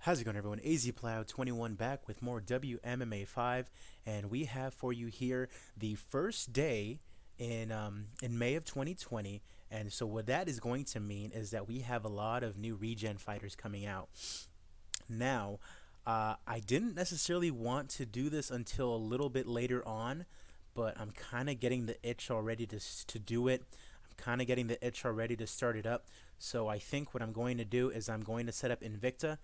How's it going, everyone? AZPlow21 back with more WMMA 5, and we have for you here the first day in May of 2020. And so what that is going to mean is that we have a lot of new regen fighters coming out. Now, I didn't necessarily want to do this until a little bit later on, but I'm kind of getting the itch already to do it. I'm kind of getting the itch already to start it up. So I think what I'm going to do is I'm going to set up Invicta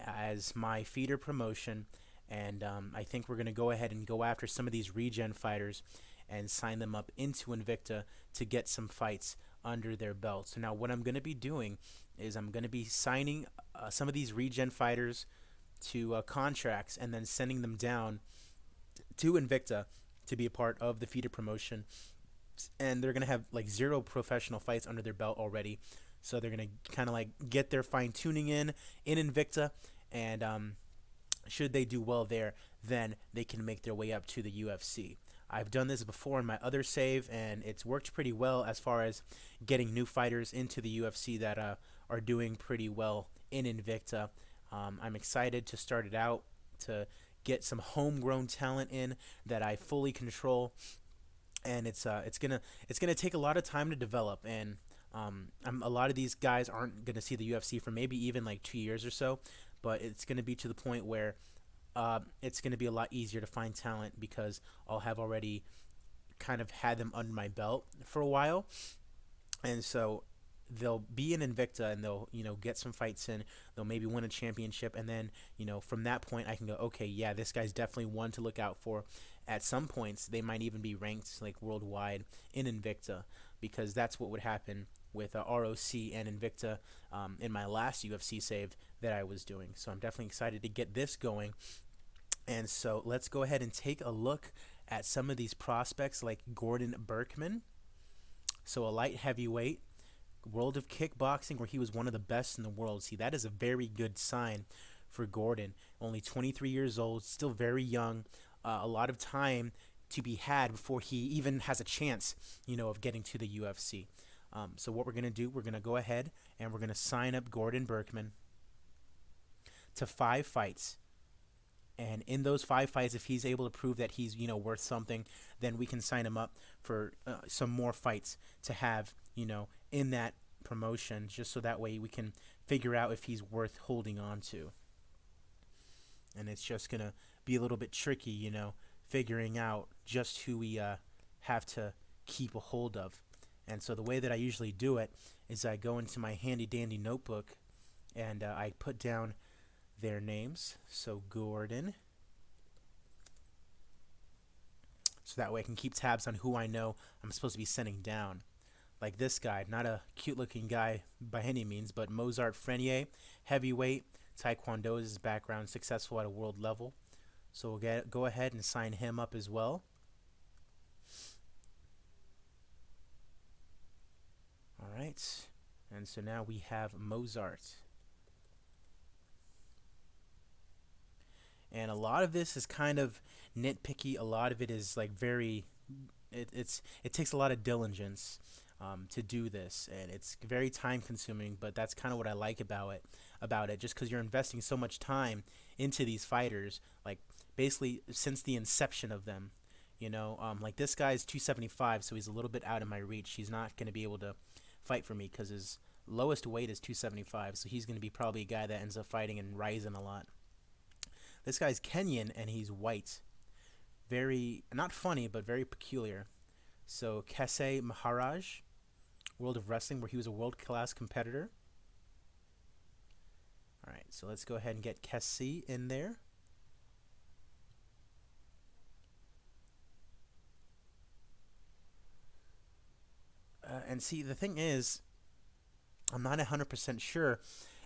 as my feeder promotion, and I think we're going to go ahead and go after some of these regen fighters and sign them up into Invicta to get some fights under their belt. So now what I'm going to be doing is I'm going to be signing some of these regen fighters to contracts and then sending them down to Invicta to be a part of the feeder promotion, and they're going to have like 0 professional fights under their belt already. So they're going to kind of like get their fine tuning in Invicta, and should they do well there, then they can make their way up to the UFC. I've done this before in my other save, and it's worked pretty well as far as getting new fighters into the UFC that are doing pretty well in Invicta. I'm excited to start it out, to get some homegrown talent in that I fully control, and it's gonna take a lot of time to develop. And a lot of these guys aren't going to see the UFC for maybe even like 2 years or so, but it's going to be to the point where it's going to be a lot easier to find talent because I'll have already kind of had them under my belt for a while. And so they'll be in Invicta, and they'll get some fights in. They'll maybe win a championship, and then from that point I can go, okay, yeah, this guy's definitely one to look out for. At some points they might even be ranked like worldwide in Invicta, because that's what would happen with ROC and Invicta in my last UFC save that I was doing. So I'm definitely excited to get this going. And so let's go ahead and take a look at some of these prospects like Gordon Berkman. So a light heavyweight, world of kickboxing, where he was one of the best in the world. See, that is a very good sign for Gordon. Only 23 years old, still very young. A lot of time to be had before he even has a chance, of getting to the UFC. So what we're going to do, we're going to go ahead and we're going to sign up Gordon Berkman to 5 fights. And in those 5 fights, if he's able to prove that he's, worth something, then we can sign him up for some more fights to have, in that promotion, just so that way we can figure out if he's worth holding on to. And it's just going to be a little bit tricky, figuring out just who we have to keep a hold of. And so the way that I usually do it is I go into my handy dandy notebook and I put down their names. So Gordon. So that way I can keep tabs on who I know I'm supposed to be sending down. Like this guy, not a cute looking guy by any means, but Mozart Frenier, heavyweight, Taekwondo is his background, successful at a world level. So we'll go ahead and sign him up as well. All right, and so now we have Mozart. And a lot of this is kind of nitpicky. A lot of it is like it takes a lot of diligence to do this, and it's very time consuming, but that's kind of what I like about it, just because you're investing so much time into these fighters, like basically since the inception of them. Like this guy's 275, so he's a little bit out of my reach. He's not going to be able to fight for me because his lowest weight is 275, so he's going to be probably a guy that ends up fighting and rising a lot. This guy's Kenyan, and he's white. Very, not funny, but very peculiar. So Kese Maharaj, World of Wrestling, where he was a world-class competitor. All right, so let's go ahead and get Kese in there. And see, the thing is, I'm not 100% sure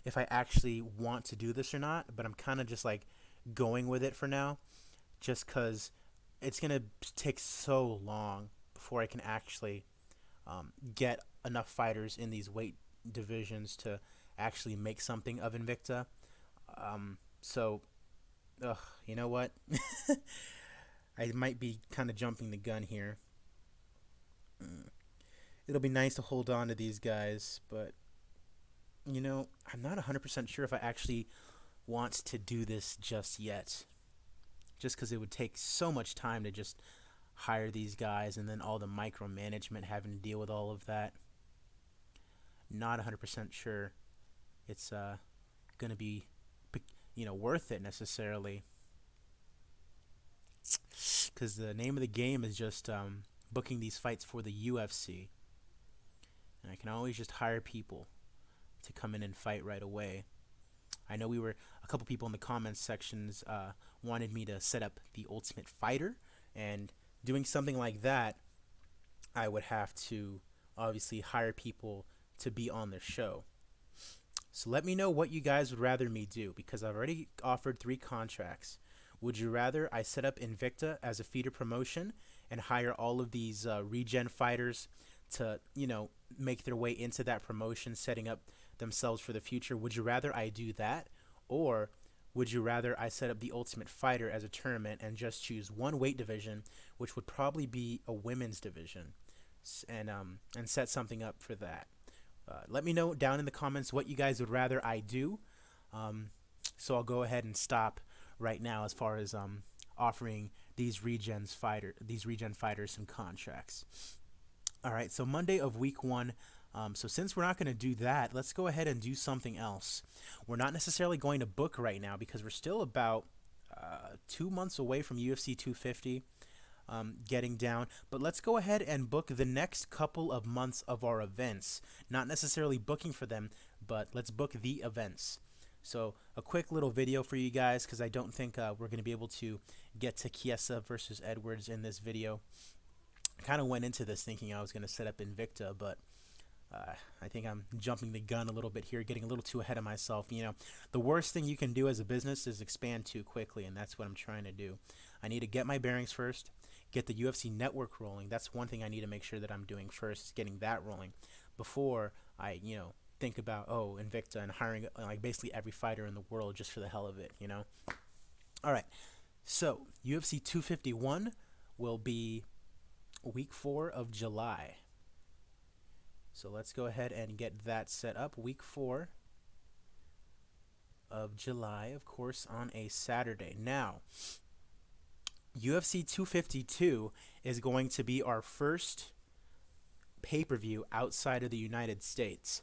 if I actually want to do this or not, but I'm kind of just like going with it for now, just because it's going to take so long before I can actually get enough fighters in these weight divisions to actually make something of Invicta. So, you know what? I might be kind of jumping the gun here. It'll be nice to hold on to these guys, but I'm not 100% sure if I actually wants to do this just yet, just because it would take so much time to just hire these guys and then all the micromanagement having to deal with all of that. Not 100% sure it's going to be, worth it necessarily, because the name of the game is just booking these fights for the UFC, and I can always just hire people to come in and fight right away. I know a couple people in the comments sections wanted me to set up the Ultimate Fighter, and doing something like that, I would have to obviously hire people to be on the show. So let me know what you guys would rather me do, because I've already offered 3 contracts. Would you rather I set up Invicta as a feeder promotion and hire all of these regen fighters to, make their way into that promotion, setting up themselves for the future? Would you rather I do that, or would you rather I set up the Ultimate Fighter as a tournament and just choose one weight division, which would probably be a women's division, and set something up for that? Let me know down in the comments what you guys would rather I do. So I'll go ahead and stop right now as far as offering these regen fighters some contracts. All right, so Monday of week 1. So since we're not going to do that, let's go ahead and do something else. We're not necessarily going to book right now because we're still about 2 months away from UFC 250 getting down. But let's go ahead and book the next couple of months of our events. Not necessarily booking for them, but let's book the events. So a quick little video for you guys, because I don't think we're going to be able to get to Chiesa versus Edwards in this video. I kind of went into this thinking I was going to set up Invicta, but I think I'm jumping the gun a little bit here, getting a little too ahead of myself. The worst thing you can do as a business is expand too quickly, and that's what I'm trying to do. I need to get my bearings first, get the UFC network rolling. That's one thing I need to make sure that I'm doing first, is getting that rolling before I, think about, Invicta and hiring basically every fighter in the world just for the hell of it, All right, so UFC 251 will be week 4 of July. So let's go ahead and get that set up. Week 4 of July, of course, on a Saturday. Now, UFC 252 is going to be our first pay-per-view outside of the United States.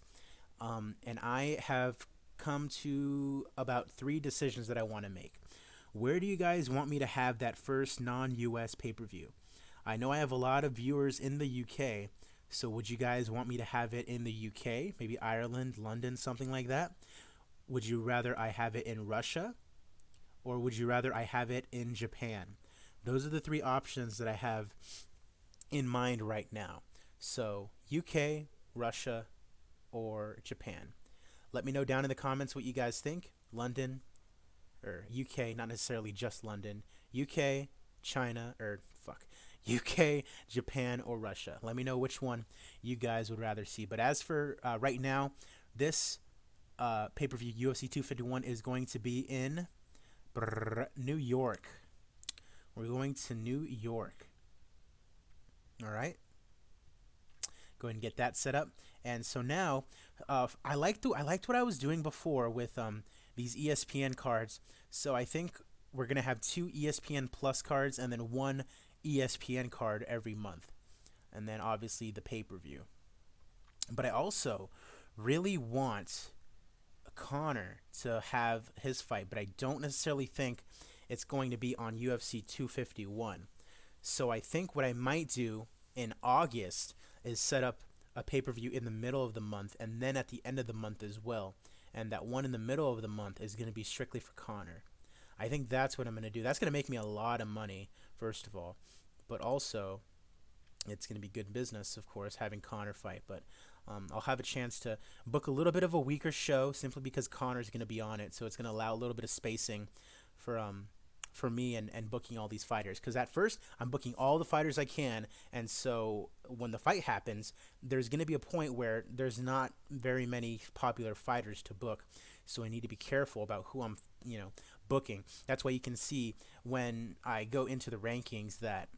And I have come to about 3 decisions that I want to make. Where do you guys want me to have that first non-US pay-per-view? I know I have a lot of viewers in the UK, so would you guys want me to have it in the UK, maybe Ireland, London, something like that? Would you rather I have it in Russia, or would you rather I have it in Japan? Those are the 3 options that I have in mind right now. So UK, Russia, or Japan. Let me know down in the comments what you guys think. London, or UK, not necessarily just London. UK, China, UK, Japan, or Russia. Let me know which one you guys would rather see. But as for right now, this pay-per-view UFC 251 is going to be in New York. We're going to New York. All right. Go ahead and get that set up. And so now, I liked what I was doing before with these ESPN cards. So I think we're gonna have 2 ESPN Plus cards and then 1 ESPN card every month, and then obviously the pay-per-view. But I also really want Conor to have his fight, but I don't necessarily think it's going to be on UFC 251. So I think what I might do in August is set up a pay-per-view in the middle of the month and then at the end of the month as well. And that one in the middle of the month is going to be strictly for Conor. I think that's what I'm going to do. That's going to make me a lot of money, first of all. But also, it's going to be good business, of course, having Conor fight. But I'll have a chance to book a little bit of a weaker show simply because Conor's going to be on it. So it's going to allow a little bit of spacing for me and booking all these fighters. Because at first, I'm booking all the fighters I can. And so when the fight happens, there's going to be a point where there's not very many popular fighters to book. So I need to be careful about who I'm, booking. That's why you can see when I go into the rankings that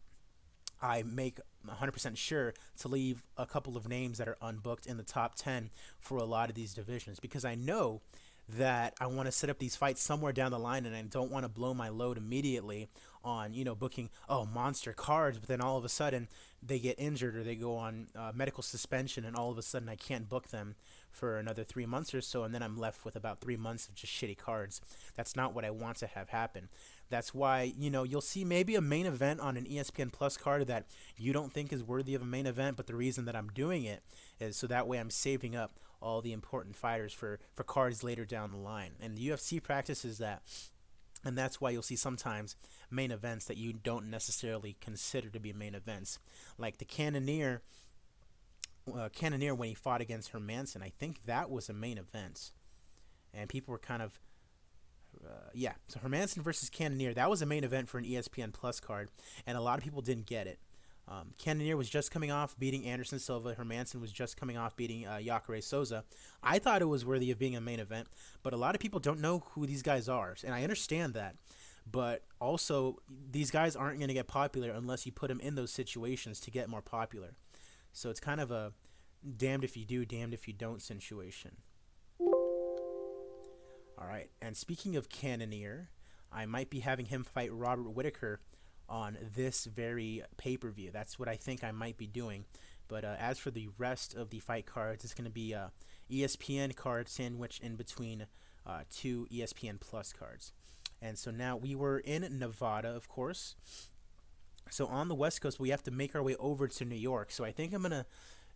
I make 100% sure to leave a couple of names that are unbooked in the top 10 for a lot of these divisions, because I know that I want to set up these fights somewhere down the line, and I don't want to blow my load immediately on, booking, monster cards, but then all of a sudden they get injured or they go on medical suspension, and all of a sudden I can't book them for another 3 months or so, and then I'm left with about 3 months of just shitty cards. That's not what I want to have happen. That's why, you'll see maybe a main event on an ESPN Plus card that you don't think is worthy of a main event, but the reason that I'm doing it is so that way I'm saving up all the important fighters for cards later down the line. And the UFC practices that. And that's why you'll see sometimes main events that you don't necessarily consider to be main events. Like the Cannoneer when he fought against Hermanson, I think that was a main event. And people were kind of, so Hermanson versus Cannoneer, that was a main event for an ESPN Plus card, and a lot of people didn't get it. Cannoneer was just coming off beating Anderson Silva. Hermanson was just coming off beating Jacare Souza. I thought it was worthy of being a main event, but a lot of people don't know who these guys are, and I understand that. But also, these guys aren't going to get popular unless you put them in those situations to get more popular. So it's kind of a damned if you do, damned if you don't situation. All right, and speaking of Cannoneer, I might be having him fight Robert Whitaker on this very pay-per-view. That's what I think I might be doing. But as for the rest of the fight cards, it's going to be a ESPN card sandwiched in between two ESPN Plus cards. And so now we were in Nevada, of course. So on the West Coast, we have to make our way over to New York. So I think I'm going to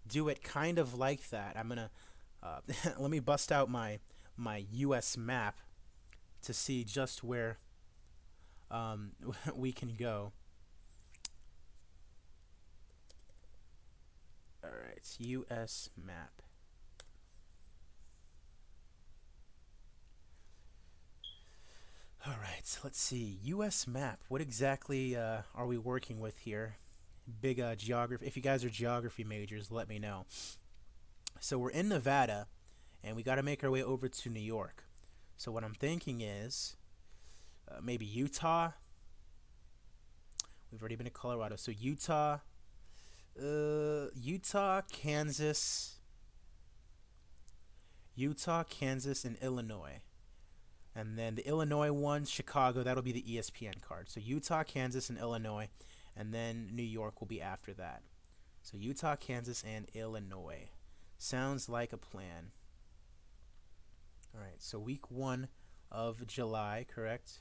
do it kind of like that. I'm going to, let me bust out my U.S. map to see just where we can go. All right, U.S. map. All right, let's see. U.S. map. What exactly are we working with here? Big geography. If you guys are geography majors, let me know. So we're in Nevada, and we got to make our way over to New York. So what I'm thinking is maybe Utah. We've already been to Colorado. So Utah, Kansas, and Illinois. And then the Illinois one, Chicago, that'll be the ESPN card. So Utah, Kansas, and Illinois. And then New York will be after that. So Utah, Kansas, and Illinois. Sounds like a plan. All right, so week 1 of July, correct?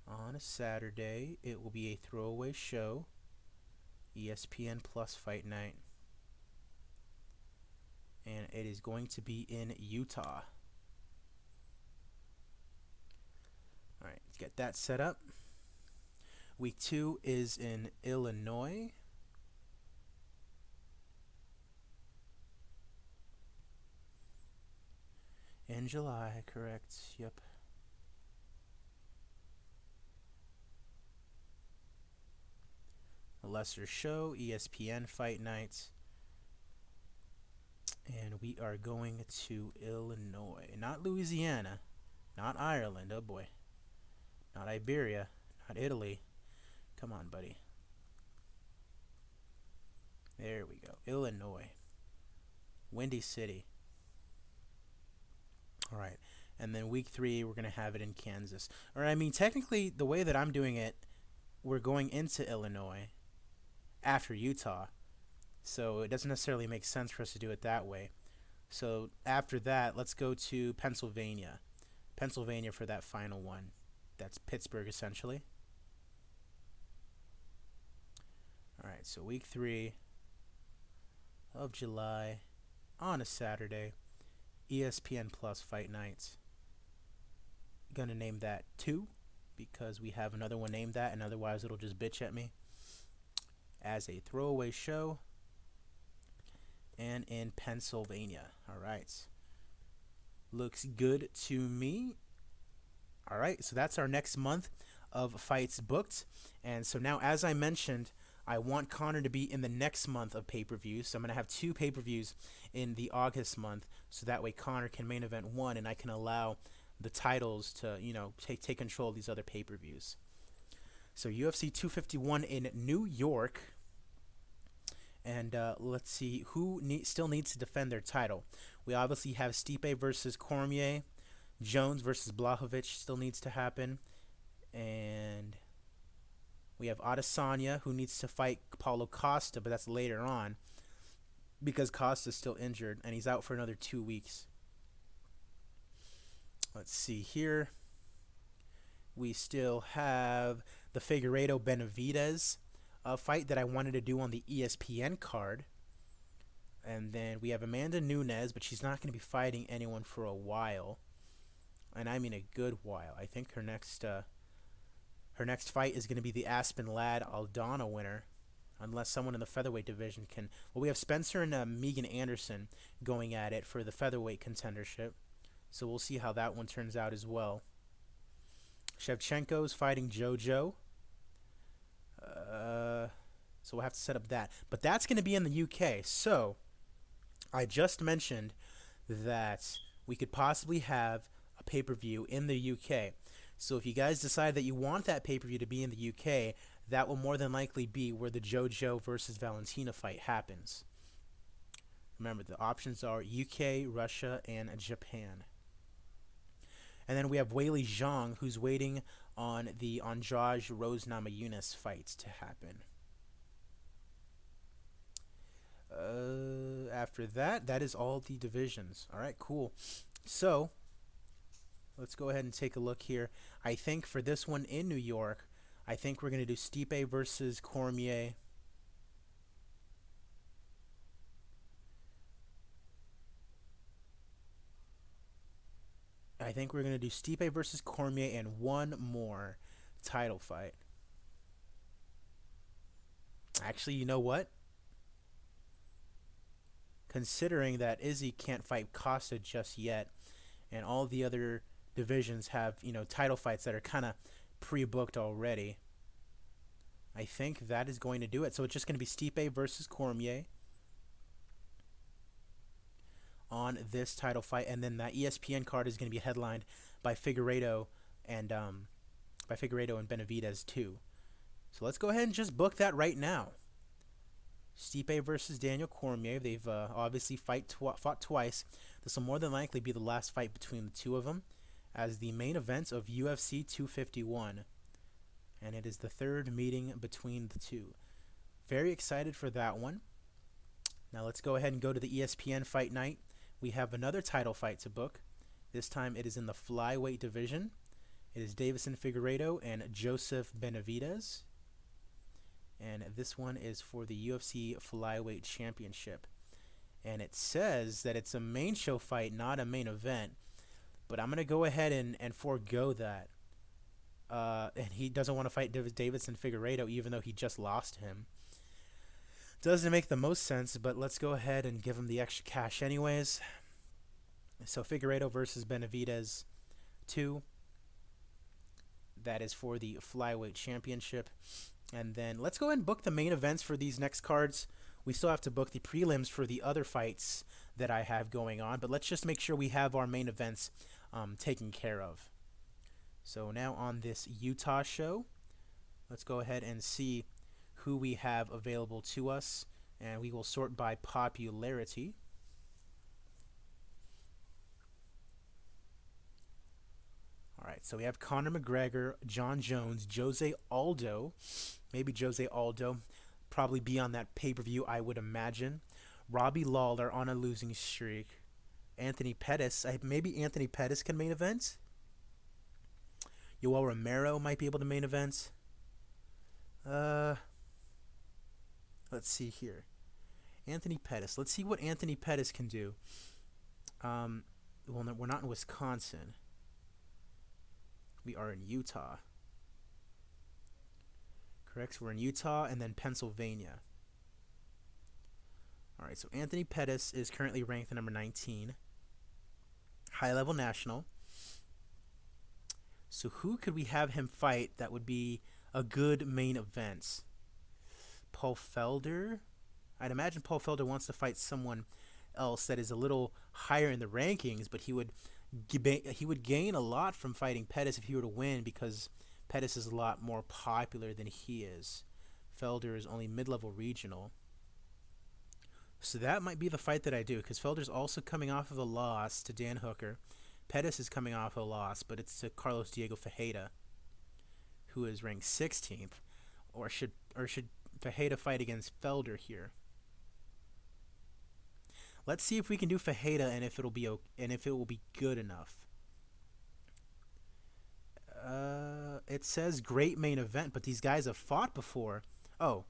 On a Saturday, it will be a throwaway show. ESPN Plus Fight Night. And it is going to be in Utah. All right, let's get that set up. Week 2 is in Illinois. In July, correct. Yep. A lesser show, ESPN Fight Night. And we are going to Illinois. Not Louisiana. Not Ireland. Oh boy. Not Iberia. Not Italy. Come on, buddy. There we go. Illinois. Windy City. All right. And then week 3, we're going to have it in Kansas. Or, I mean, technically, the way that I'm doing it, we're going into Illinois after Utah. So it doesn't necessarily make sense for us to do it that way. So after that, let's go to Pennsylvania. Pennsylvania for that final one. That's Pittsburgh, essentially. All right, so week 3 of July on a Saturday. ESPN Plus Fight Nights. Gonna name that 2 because we have another one named that, and otherwise it'll just bitch at me. As a throwaway show. And in Pennsylvania. All right. Looks good to me. All right, so that's our next month of fights booked. And so now, as I mentioned, I want Conor to be in the next month of pay-per-views. So I'm going to have 2 pay-per-views in the August month. So that way Conor can main event 1, and I can allow the titles to, take control of these other pay-per-views. So UFC 251 in New York. And let's see who still needs to defend their title. We obviously have Stipe versus Cormier. Jones versus Blachowicz still needs to happen. And we have Adesanya, who needs to fight Paulo Costa, but that's later on because Costa's still injured, and he's out for another 2 weeks. Let's see here. We still have the Figueiredo-Benavidez fight that I wanted to do on the ESPN card. And then we have Amanda Nunez, but she's not going to be fighting anyone for a while. And I mean a good while. I think her next fight is going to be the Aspen Ladd Aldana winner, unless someone in the featherweight division can. Well, we have Spencer and Megan Anderson going at it for the featherweight contendership. So we'll see how that one turns out as well. Shevchenko's fighting JoJo. So we'll have to set up that. But that's going to be in the UK. So I just mentioned that we could possibly have a pay-per-view in the UK. So if you guys decide that you want that pay-per-view to be in the UK, that will more than likely be where the JoJo versus Valentina fight happens. Remember, the options are UK, Russia, and Japan. And then we have Weili Zhang, who's waiting on the Andrade Rose Namajunas fights to happen. After that, that is all the divisions. All right, cool. So let's go ahead and take a look here. I think for this one in New York, I think we're going to do Stipe versus Cormier. I think we're going to do Stipe versus Cormier and one more title fight. Actually, you know what? Considering that Izzy can't fight Costa just yet, and all the other divisions have, title fights that are kind of pre-booked already, I think that is going to do it. So it's just going to be Stipe versus Cormier on this title fight, and then that ESPN card is going to be headlined by Figueiredo and Benavidez too. So let's go ahead and just book that right now. Stipe versus Daniel Cormier. They've obviously fought twice. This will more than likely be the last fight between the two of them as the main event of UFC 251. And it is the third meeting between the two. Very excited for that one. Now let's go ahead and go to the ESPN Fight Night. We have another title fight to book. This time it is in the flyweight division. It is Davison Figueiredo and Joseph Benavidez. And this one is for the UFC Flyweight Championship. And it says that it's a main show fight, not a main event. But I'm going to go ahead and forego that. And he doesn't want to fight Davison Figueiredo, even though he just lost him. Doesn't make the most sense, but let's go ahead and give him the extra cash anyways. So Figueiredo versus Benavidez 2. That is for the Flyweight Championship. And then let's go ahead and book the main events for these next cards. We still have to book the prelims for the other fights that I have going on, but let's just make sure we have our main events taken care of. So now on this Utah show, let's go ahead and see who we have available to us, and we will sort by popularity. All right, so we have Conor McGregor, John Jones, Jose Aldo. Maybe Jose Aldo probably be on that pay-per-view, I would imagine. Robbie Lawler on a losing streak. Anthony Pettis. Maybe Anthony Pettis can main event. Yoel Romero might be able to main event. Let's see here. Anthony Pettis. Let's see what Anthony Pettis can do. Well, no, we're not in Wisconsin. We are in Utah. Correct? So we're in Utah and then Pennsylvania. All right, so Anthony Pettis is currently ranked at number 19. High-level national. So who could we have him fight that would be a good main event? Paul Felder? I'd imagine Paul Felder wants to fight someone else that is a little higher in the rankings, but he would gain a lot from fighting Pettis if he were to win, because Pettis is a lot more popular than he is. Felder is only mid-level regional. So that might be the fight that I do, because Felder's also coming off of a loss to Dan Hooker. Pettis is coming off a loss, but it's to Carlos Diego Fajeda, who is ranked 16th. Or should Fajeda fight against Felder here? Let's see if we can do Fajeda and if it will be good enough. It says great main event, but these guys have fought before. Oh,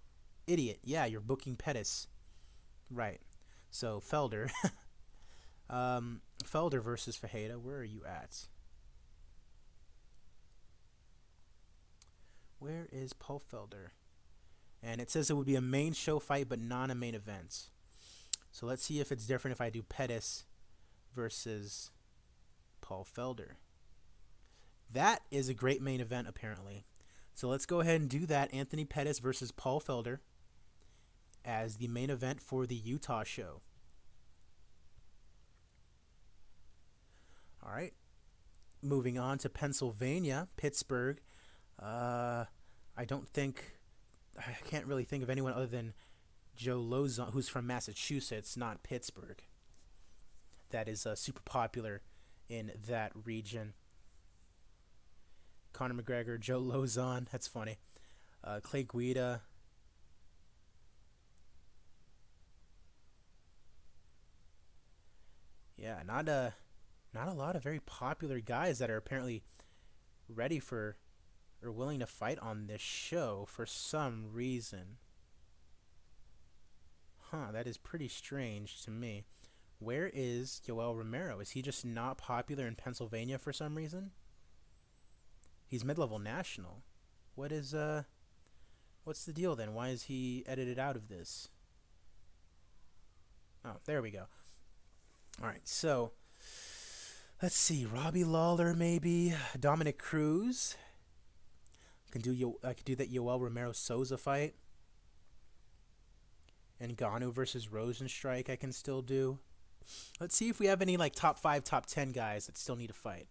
idiot! Yeah, you're booking Pettis, right? So Felder, Felder versus Fajeda. Where are you at? Where is Paul Felder? And it says it would be a main show fight, but not a main event. So let's see if it's different if I do Pettis versus Paul Felder. That is a great main event, apparently. So let's go ahead and do that. Anthony Pettis versus Paul Felder as the main event for the Utah show. All right. Moving on to Pennsylvania, Pittsburgh. I can't really think of anyone other than Joe Lozon, who's from Massachusetts, not Pittsburgh. That is super popular in that region. Conor McGregor, Joe Lozon, that's funny. Clay Guida. Yeah, not a lot of very popular guys that are apparently ready for or willing to fight on this show for some reason. That is pretty strange to me. Where is Yoel Romero? Is he just not popular in Pennsylvania for some reason? He's mid-level national. What's the deal then? Why is he edited out of this? Oh, there we go. All right, so let's see. Robbie Lawler, maybe. Dominic Cruz. I could do that Yoel Romero Souza fight. And Ngannou versus Rosenstrike I can still do. Let's see if we have any like top 5, top 10 guys that still need to fight.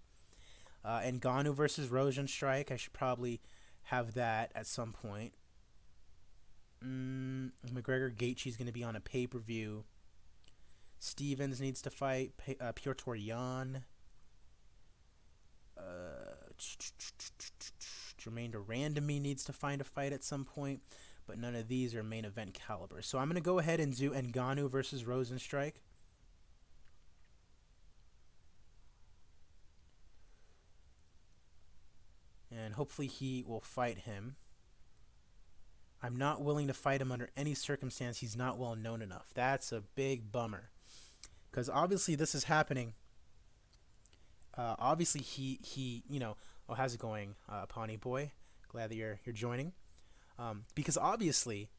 Ngannou versus Rosenstrike, I should probably have that at some point. McGregor Gaethje's going to be on a pay-per-view. Stevens needs to fight. Piotr Yan. Jermaine Durandamy needs to find a fight at some point. But none of these are main event caliber. So I'm going to go ahead and do Ngannou versus Rosenstrike. And hopefully he will fight him. I'm not willing to fight him under any circumstance. He's not well known enough. That's a big bummer. Because obviously this is happening. Obviously he oh, how's it going, Pawnee boy? Glad that you're joining. Because obviously,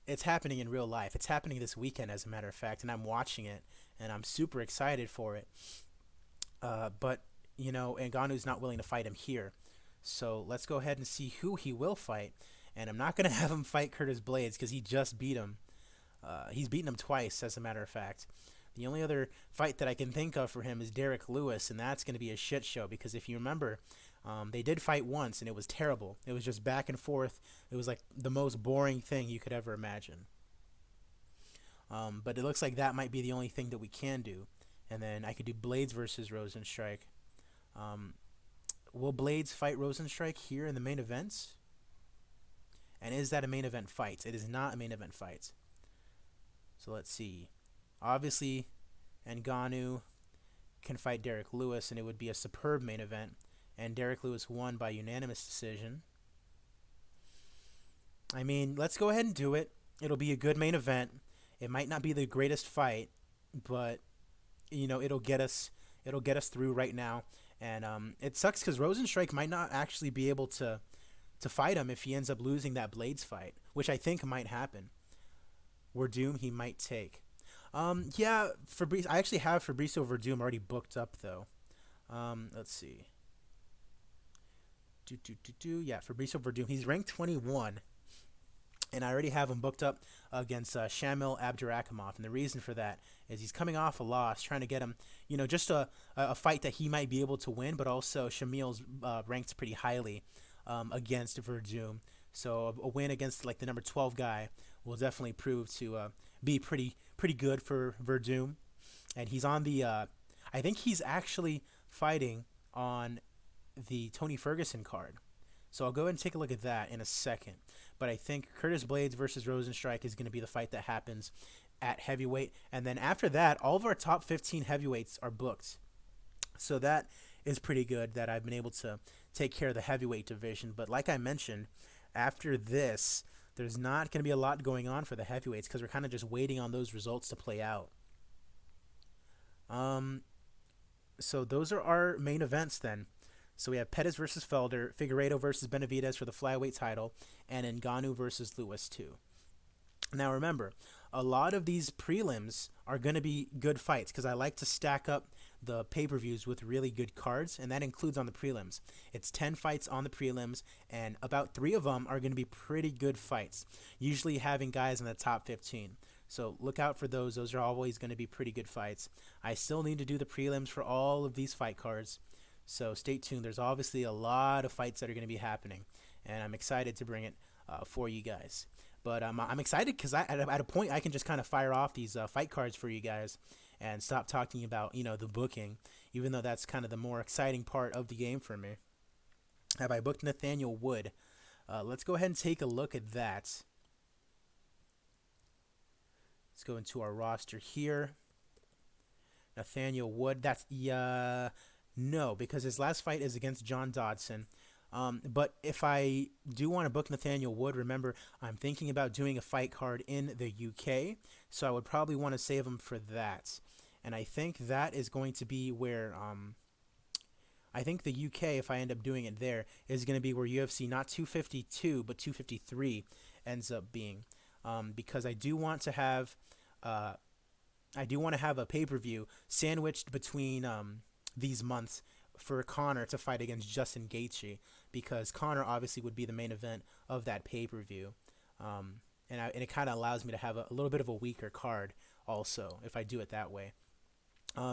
it's happening in real life. It's happening this weekend, as a matter of fact, and I'm watching it, and I'm super excited for it. But Ngannou's not willing to fight him here. So let's go ahead and see who he will fight. And I'm not going to have him fight Curtis Blades because he just beat him. He's beaten him twice, as a matter of fact. The only other fight that I can think of for him is Derek Lewis, and that's going to be a shit show because if you remember, they did fight once, and it was terrible. It was just back and forth. It was like the most boring thing you could ever imagine. But it looks like that might be the only thing that we can do. And then I could do Blades versus Rosenstrike. Will Blades fight Rosenstrike here in the main events? And is that a main event fight? It is not a main event fight. So let's see. Obviously, Ngannou can fight Derek Lewis, and it would be a superb main event. And Derek Lewis won by unanimous decision. I mean, let's go ahead and do it. It'll be a good main event. It might not be the greatest fight, but it'll get us through right now. And it sucks because Rosenstrike might not actually be able to fight him if he ends up losing that Blades fight, which I think might happen. Verdum he might take. Yeah, Fabrice. I actually have Fabricio Verdum already booked up though. Let's see. Yeah, Fabricio Verdum. He's ranked 21, and I already have him booked up against Shamil Abdurakhimov. And the reason for that is he's coming off a loss, trying to get him, just a fight that he might be able to win, but also Shamil's ranked pretty highly against Verdum. So a win against like the number 12 guy will definitely prove to be pretty good for Verdum, and he's on the. I think he's actually fighting on the Tony Ferguson card. So I'll go ahead and take a look at that in a second. But I think Curtis Blades versus Rosenstrike is going to be the fight that happens at heavyweight. And then after that, all of our top 15 heavyweights are booked. So that is pretty good that I've been able to take care of the heavyweight division. But like I mentioned, after this, there's not going to be a lot going on for the heavyweights because we're kind of just waiting on those results to play out. So those are our main events then. So we have Pettis versus Felder, Figueiredo versus Benavidez for the flyweight title, and Ngannou versus Lewis too. Now remember, a lot of these prelims are going to be good fights because I like to stack up the pay-per-views with really good cards, and that includes on the prelims. It's 10 fights on the prelims, and about 3 of them are going to be pretty good fights, usually having guys in the top 15. So look out for those. Those are always going to be pretty good fights. I still need to do the prelims for all of these fight cards. So stay tuned. There's obviously a lot of fights that are going to be happening, and I'm excited to bring it for you guys. But I'm excited because at a point I can just kind of fire off these fight cards for you guys and stop talking about the booking, even though that's kind of the more exciting part of the game for me. Have I booked Nathaniel Wood? Let's go ahead and take a look at that. Let's go into our roster here. Nathaniel Wood. That's no, because his last fight is against John Dodson. But if I do want to book Nathaniel Wood, remember, I'm thinking about doing a fight card in the UK, so I would probably want to save him for that. And I think that is going to be where, I think the UK, if I end up doing it there, is going to be where UFC, not 252, but 253 ends up being. Because I do want to have a pay-per-view sandwiched between these months for Conor to fight against Justin Gaethje, because Conor obviously would be the main event of that pay-per-view, and it kind of allows me to have a little bit of a weaker card also if I do it that way.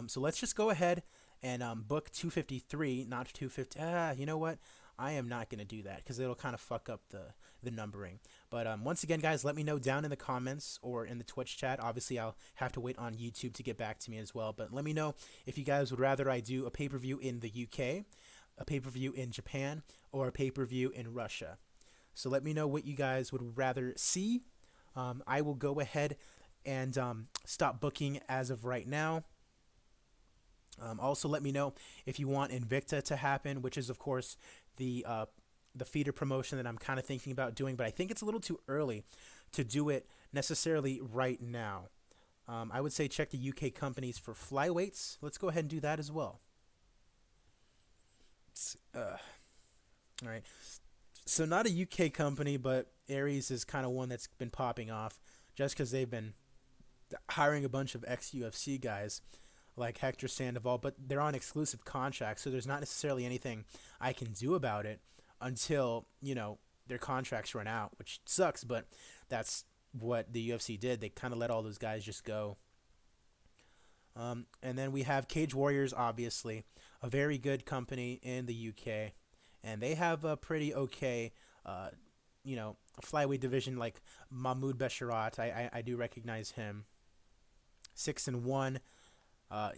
So let's just go ahead and book 253, not 250. You know what? I am not going to do that because it'll kind of fuck up the numbering. But once again, guys, let me know down in the comments or in the Twitch chat. Obviously, I'll have to wait on YouTube to get back to me as well. But let me know if you guys would rather I do a pay-per-view in the UK, a pay-per-view in Japan, or a pay-per-view in Russia. So let me know what you guys would rather see. I will go ahead and stop booking as of right now. Also, let me know if you want Invicta to happen, which is, of course, the feeder promotion that I'm kind of thinking about doing, but I think it's a little too early to do it necessarily right now. I would say check the UK companies for flyweights. Let's go ahead and do that as well. All right. So not a UK company, but Aries is kind of one that's been popping off just because they've been hiring a bunch of ex-UFC guys like Hector Sandoval, but they're on exclusive contracts, so there's not necessarily anything I can do about it until, their contracts run out, which sucks, but that's what the UFC did. They kind of let all those guys just go. And then we have Cage Warriors, obviously, a very good company in the UK, and they have a pretty okay, flyweight division like Mahmoud Besharat. I do recognize him. 6-1.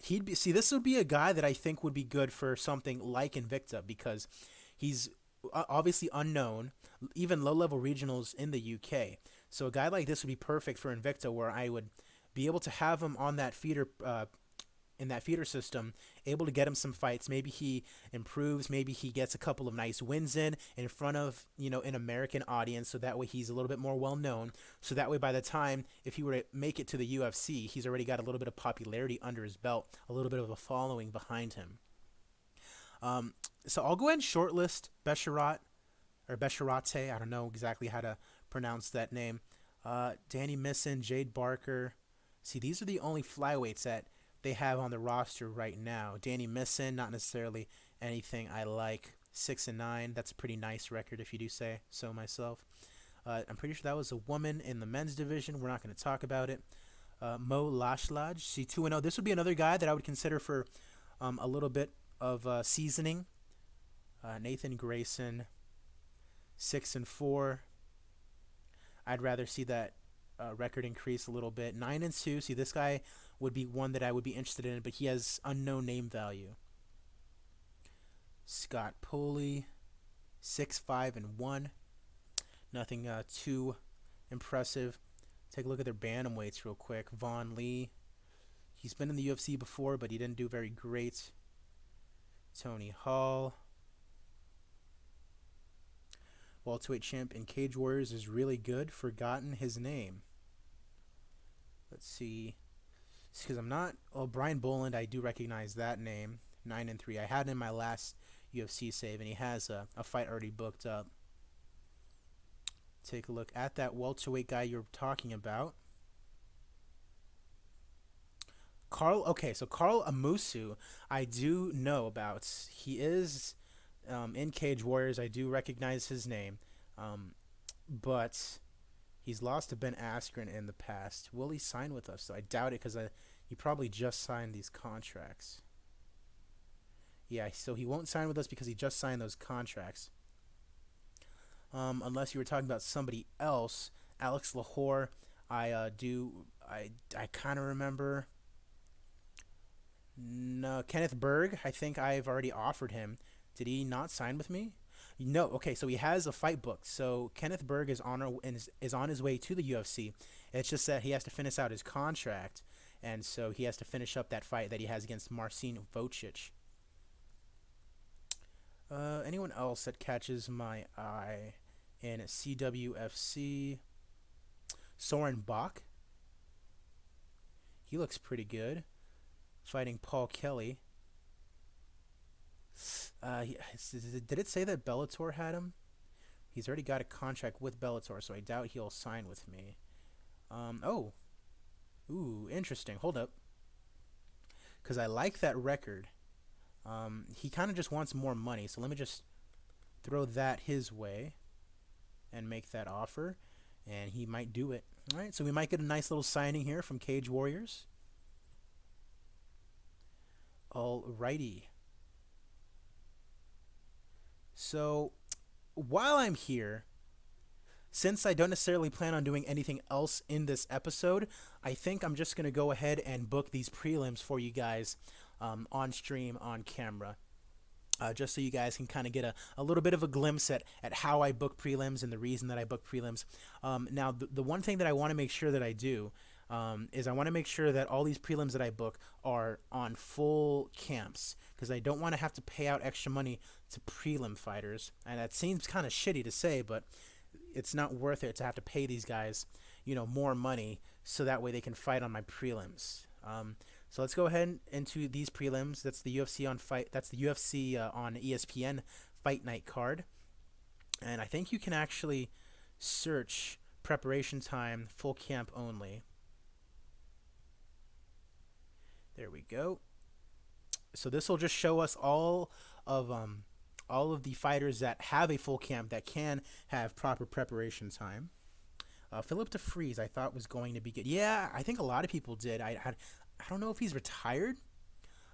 This would be a guy that I think would be good for something like Invicta because he's obviously unknown, even low-level regionals in the UK. So a guy like this would be perfect for Invicta, where I would be able to have him on that feeder, in that feeder system, able to get him some fights. Maybe he improves. Maybe he gets a couple of nice wins in front of, an American audience. So that way he's a little bit more well-known. So that way by the time, if he were to make it to the UFC, he's already got a little bit of popularity under his belt, a little bit of a following behind him. So I'll go ahead and shortlist Besharat, or Besharate. I don't know exactly how to pronounce that name. Danny Misson, Jade Barker. See, these are the only flyweights that they have on the roster right now. Danny Misson, not necessarily anything I like. 6-9. That's a pretty nice record if you do say so myself. I'm pretty sure that was a woman in the men's division. We're not going to talk about it. Mo Lashlaj, see 2-0. This would be another guy that I would consider for a little bit of seasoning. Nathan Grayson, 6-4. I'd rather see that record increase a little bit. 9-2. See, this guy would be one that I would be interested in, but he has unknown name value. Scott Poley, 6-5-1. Nothing too impressive. Take a look at their bantamweights real quick. Vaughn Lee, he's been in the UFC before, but he didn't do very great. Tony Hall, welterweight champ in Cage Warriors, is really good. Forgotten his name. Let's see. Because I'm not. Oh, Brian Boland, I do recognize that name. 9-3. I had him in my last UFC save, and he has a fight already booked up. Take a look at that welterweight guy you're talking about. Carl Amusu, I do know about. He is in Cage Warriors. I do recognize his name. But he's lost to Ben Askren in the past. Will he sign with us? So I doubt it, because he probably just signed these contracts. Yeah, so he won't sign with us because he just signed those contracts. Unless you were talking about somebody else. Alex Lahore, I kind of remember. No, Kenneth Berg, I think I've already offered him. Did he not sign with me? No. Okay, so he has a fight booked. So Kenneth Berg is on his way to the UFC. It's just that he has to finish out his contract, and so he has to finish up that fight that he has against Marcin Vocic. Anyone else that catches my eye in CWFC? Soren Bach. He looks pretty good. Fighting Paul Kelly. Did it say that Bellator had him? He's already got a contract with Bellator, so I doubt he'll sign with me. Ooh, interesting. Hold up. Because I like that record. He kind of just wants more money, so let me just throw that his way and make that offer, and he might do it. All right, so we might get a nice little signing here from Cage Warriors. Alrighty. So, while I'm here, since I don't necessarily plan on doing anything else in this episode, I think I'm just going to go ahead and book these prelims for you guys on stream, on camera. Just so you guys can kind of get a little bit of a glimpse at how I book prelims and the reason that I book prelims. Now, the one thing that I want to make sure that I do is I want to make sure that all these prelims that I book are on full camps, because I don't want to have to pay out extra money to prelim fighters. And that seems kind of shitty to say, but it's not worth it to have to pay these guys, more money so that way they can fight on my prelims. So let's go ahead into these prelims. That's the UFC on fight. That's the UFC on ESPN Fight Night card, and I think you can actually search preparation time full camp only. There we go. So this will just show us all of the fighters that have a full camp that can have proper preparation time. Philip DeFries, I thought was going to be good. Yeah, I think a lot of people did. I don't know if he's retired,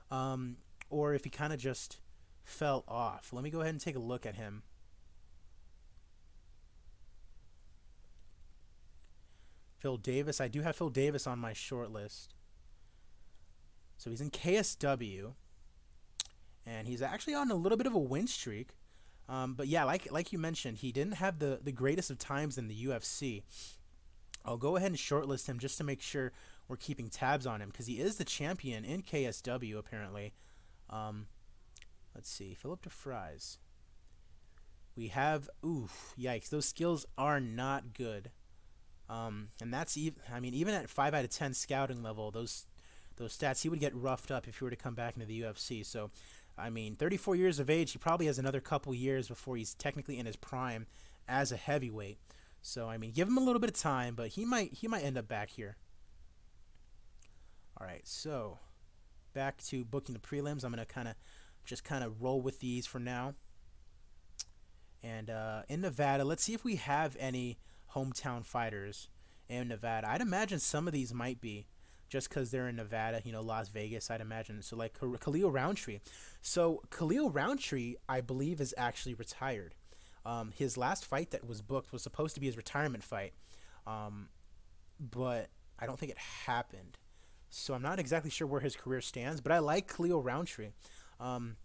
or if he kind of just fell off. Let me go ahead and take a look at him. Phil Davis. I do have Phil Davis on my short list. So he's in KSW, and he's actually on a little bit of a win streak. But yeah, like you mentioned, he didn't have the greatest of times in the UFC. I'll go ahead and shortlist him just to make sure we're keeping tabs on him, because he is the champion in KSW apparently. Let's see, Philip DeFries. We have, yikes, those skills are not good. And that's even at 5 out of 10 scouting level, those stats, he would get roughed up if he were to come back into the UFC. So, 34 years of age, he probably has another couple years before he's technically in his prime as a heavyweight. So, give him a little bit of time, but he might end up back here. All right, so back to booking the prelims. I'm going to kind of roll with these for now. And in Nevada, let's see if we have any hometown fighters in Nevada. I'd imagine some of these might be, just because they're in Nevada, Las Vegas, I'd imagine. So like Khalil Roundtree. So Khalil Roundtree, I believe, is actually retired. His last fight that was booked was supposed to be his retirement fight. but I don't think it happened. So I'm not exactly sure where his career stands, but I like Khalil Roundtree. Um,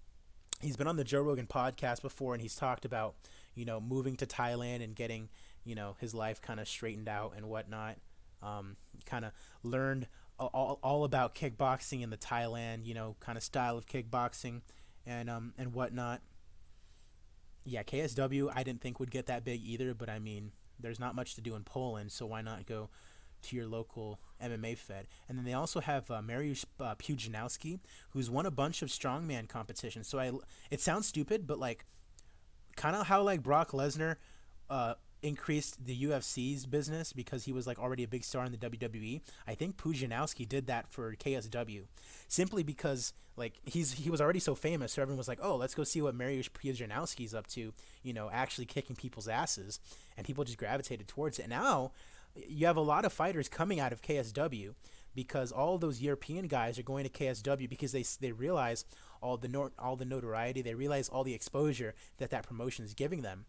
he's been on the Joe Rogan podcast before, and he's talked about, moving to Thailand and getting, his life kind of straightened out and whatnot. Kind of learned all about kickboxing in the Thailand, kind of style of kickboxing and whatnot. Yeah, KSW I didn't think would get that big either, but I mean, there's not much to do in Poland, so why not go to your local MMA fed? And then they also have Mariusz Pudzianowski, who's won a bunch of strongman competitions. So it sounds stupid, but like kind of how like Brock Lesnar increased the UFC's business because he was like already a big star in the WWE. I think Pudzianowski did that for KSW, simply because like he was already so famous, so everyone was like, oh, let's go see what Mariusz Pudzianowski's up to, actually kicking people's asses, and people just gravitated towards it. And now you have a lot of fighters coming out of KSW because all those European guys are going to KSW because they realize all the notoriety, they realize all the exposure that promotion is giving them.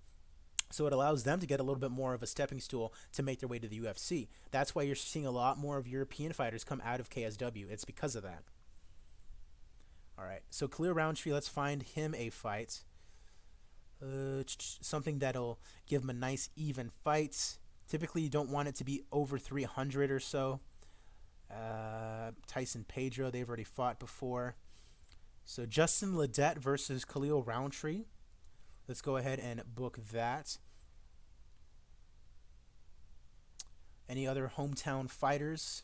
So it allows them to get a little bit more of a stepping stool to make their way to the UFC. That's why you're seeing a lot more of European fighters come out of KSW. It's because of that. All right, so Khalil Roundtree, let's find him a fight. Something that'll give him a nice even fight. Typically, you don't want it to be over 300 or so. Tyson, Pedro, they've already fought before. So Justin Ledette versus Khalil Roundtree. Let's go ahead and book that. Any other hometown fighters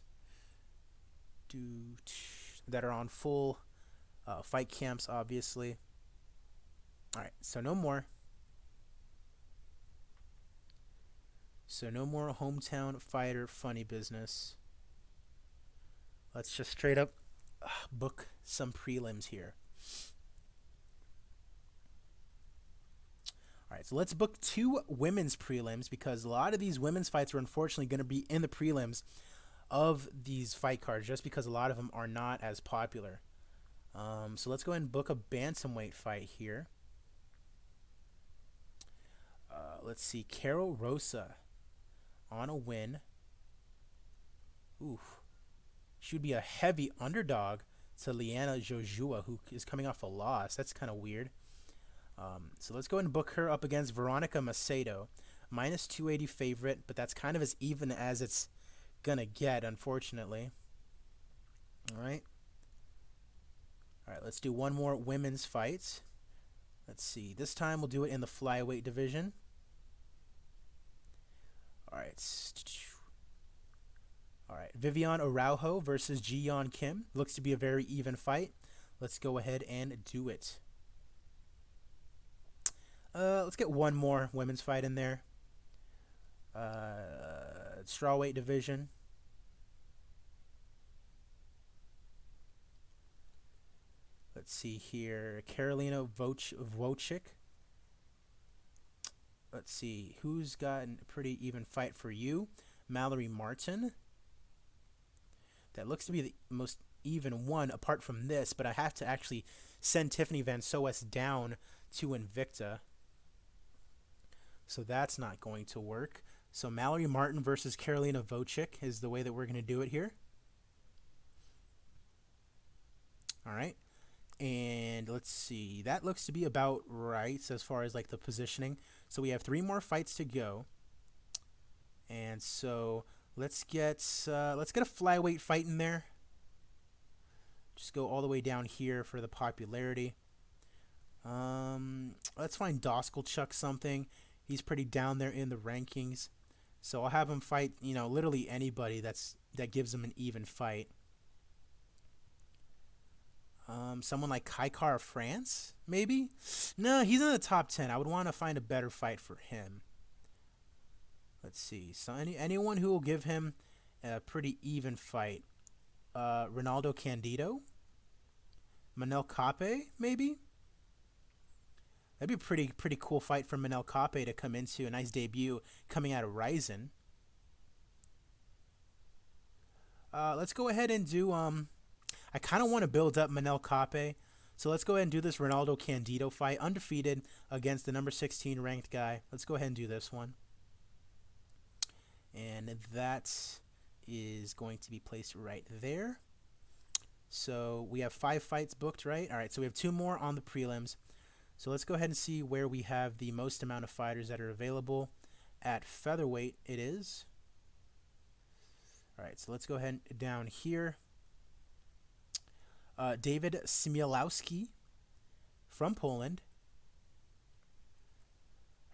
that are on full fight camps, obviously. All right, so no more. So no more hometown fighter funny business. Let's just straight up book some prelims here. All right, so let's book 2 women's prelims because a lot of these women's fights are unfortunately going to be in the prelims of these fight cards just because a lot of them are not as popular. So let's go ahead and book a bantamweight fight here. Let's see, Carol Rosa on a win. Oof. She would be a heavy underdog to Liana Jojua, who is coming off a loss. That's kind of weird. So let's go ahead and book her up against Veronica Macedo. Minus 280 favorite, but that's kind of as even as it's going to get, unfortunately. All right. All right, let's do one more women's fight. Let's see. This time we'll do it in the flyweight division. All right. All right. Vivillon Arajo versus Jeon Kim. Looks to be a very even fight. Let's go ahead and do it. Let's get one more women's fight in there. Strawweight division. Let's see here. Karolina Wojcik. Let's see. Who's got a pretty even fight for you? Mallory Martin. That looks to be the most even one apart from this, but I have to actually send Tiffany Van Soest down to Invicta. So that's not going to work. So Mallory Martin versus Karolina Wojcik is the way that we're going to do it here. All right. And let's see. That looks to be about right as far as like the positioning. So we have 3 more fights to go. And so let's get a flyweight fight in there. Just go all the way down here for the popularity. Let's find Doskelchuk something. He's pretty down there in the rankings. So I'll have him fight, literally anybody that gives him an even fight. Someone like Kaikara France, maybe? No, he's in the top 10. I would want to find a better fight for him. Let's see. So anyone who will give him a pretty even fight. Ronaldo Candido? Manel Kape, maybe? That'd be a pretty cool fight for Manel Kape to come into. A nice debut coming out of Ryzen. Let's go ahead and do... I kind of want to build up Manel Kape. So let's go ahead and do this Ronaldo Candido fight. Undefeated against the number 16 ranked guy. Let's go ahead and do this one. And that is going to be placed right there. So we have 5 fights booked, right? All right, so we have 2 more on the prelims. So let's go ahead and see where we have the most amount of fighters that are available. At featherweight, it is. All right, so let's go ahead and down here. David Smielowski from Poland.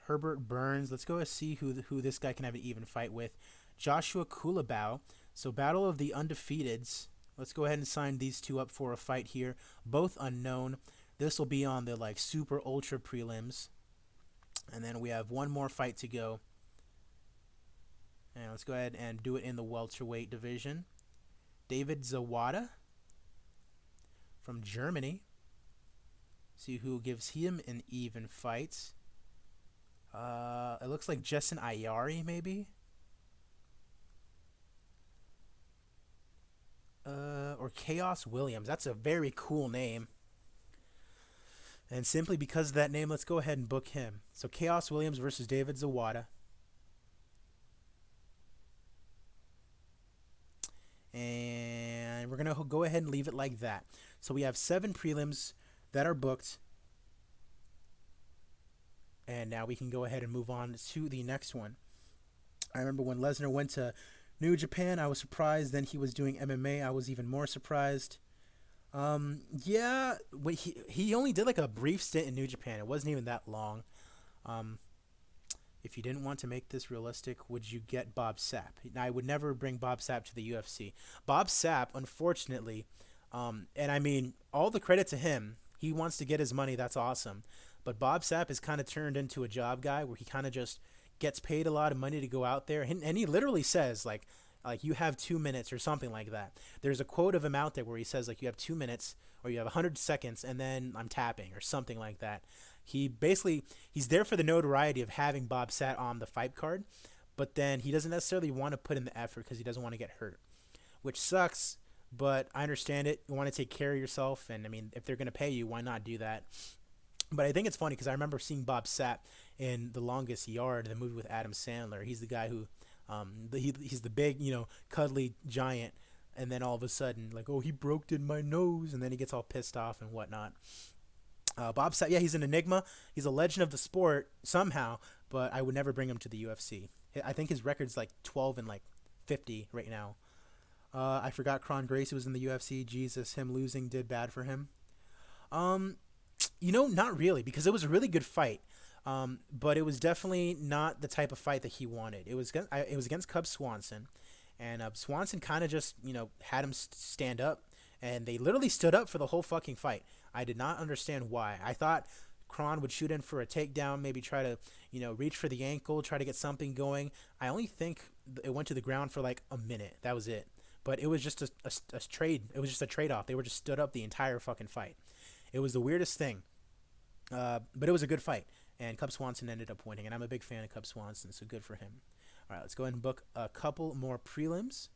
Herbert Burns. Let's go and see who this guy can have an even fight with. Joshua Kulabau. So Battle of the Undefeateds. Let's go ahead and sign these 2 up for a fight here. Both unknown. This will be on the like super ultra prelims. And then we have 1 more fight to go. And let's go ahead and do it in the welterweight division. David Zawada from Germany. See who gives him an even fight. It looks like Jeson Ayari, maybe? Or Chaos Williams. That's a very cool name. And simply because of that name, let's go ahead and book him. So Chaos Williams versus David Zawada. And we're going to go ahead and leave it like that. So we have 7 prelims that are booked. And now we can go ahead and move on to the next one. I remember when Lesnar went to New Japan, I was surprised. Then he was doing MMA. I was even more surprised. Yeah, but he only did like a brief stint in New Japan. It wasn't even that long. If you didn't want to make this realistic, would you get Bob Sapp? Now, I would never bring Bob Sapp to the UFC. Bob Sapp, unfortunately, and I mean, all the credit to him. He wants to get his money. That's awesome. But Bob Sapp has kind of turned into a job guy where he kind of just gets paid a lot of money to go out there. And he literally says, like you have 2 minutes or something like that. There's a quote of him out there where he says, like, you have 2 minutes or you have 100 seconds and then I'm tapping or something like that. He's there for the notoriety of having Bob Sapp on the fight card, but then he doesn't necessarily want to put in the effort because he doesn't want to get hurt, which sucks, but I understand it. You want to take care of yourself, and I mean, if they're going to pay you, why not do that? But I think it's funny because I remember seeing Bob Sapp in The Longest Yard, the movie with Adam Sandler. He's the guy who, he's the big, cuddly giant, and then all of a sudden, like, oh, he broke in my nose, and then he gets all pissed off and whatnot. Bob Sapp, yeah, he's an enigma. He's a legend of the sport somehow, but I would never bring him to the UFC. I think his record's like 12 and like 50 right now. I forgot Kron Gracie was in the UFC. Jesus, him losing did bad for him. Not really, because it was a really good fight. But it was definitely not the type of fight that he wanted. It was against Cub Swanson, and Swanson kind of just had him stand up, and they literally stood up for the whole fucking fight. I did not understand why. I thought Kron would shoot in for a takedown, maybe try to reach for the ankle, try to get something going. I only think it went to the ground for like a minute. That was it. But it was just a trade. It was just a trade-off. They were just stood up the entire fucking fight. It was the weirdest thing. But it was a good fight. And Cub Swanson ended up winning. And I'm a big fan of Cub Swanson, so good for him. All right, let's go ahead and book a couple more prelims.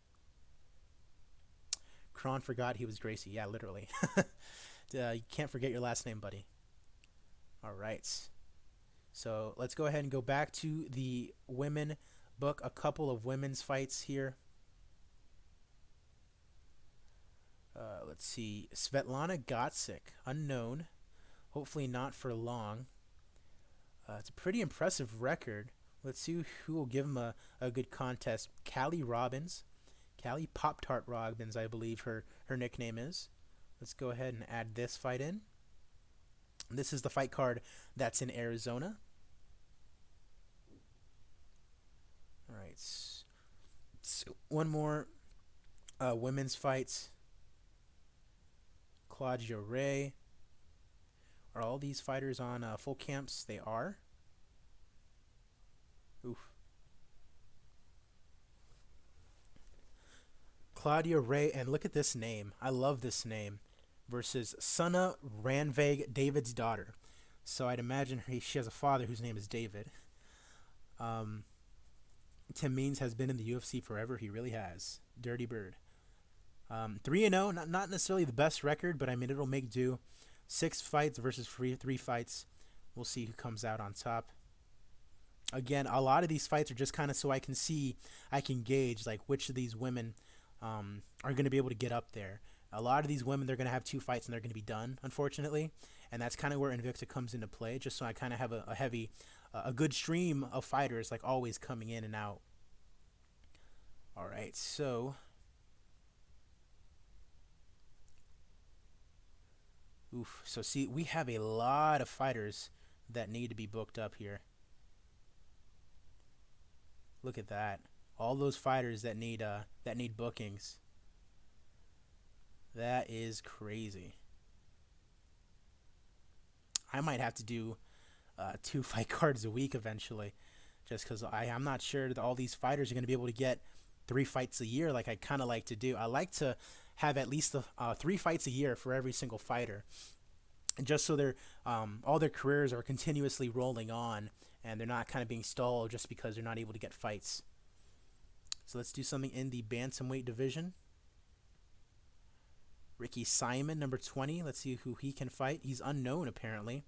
Kron forgot he was Gracie. Yeah, literally. You can't forget your last name, buddy. All right. So let's go ahead and go back to the women. Book a couple of women's fights here. Let's see. Svetlana Gotsik, unknown. Hopefully not for long. It's a pretty impressive record. Let's see who will give him a good contest. Callie Robbins. Callie Pop-Tart Robbins, I believe her nickname is. Let's go ahead and add this fight in. This is the fight card that's in Arizona. All right. So one more women's fights. Claudia Ray. Are all these fighters on full camps? They are. Oof. Claudia Ray, and look at this name. I love this name. Versus Sunna Ranvig, David's daughter. So I'd imagine she has a father whose name is David. Tim Means has been in the UFC forever. He really has. Dirty Bird. 3-0, not necessarily the best record, but I mean, it'll make do. 6 fights versus 3 fights. We'll see who comes out on top. Again, a lot of these fights are just kind of so I can gauge like which of these women are going to be able to get up there. A lot of these women, they're going to have two fights and they're going to be done, unfortunately, and that's kind of where Invicta comes into play. Just so I kind of have a good stream of fighters like always coming in and out. All right, so so see, we have a lot of fighters that need to be booked up here. Look at that. All those fighters that need bookings. That is crazy. I might have to do 2 fight cards a week eventually, just because I'm not sure that all these fighters are going to be able to get 3 fights a year like I kind of like to do. I like to have at least 3 fights a year for every single fighter, and just so they're all their careers are continuously rolling on, and they're not kind of being stalled just because they're not able to get fights. So let's do something in the bantamweight division. Ricky Simon, number 20. Let's see who he can fight. He's unknown, apparently.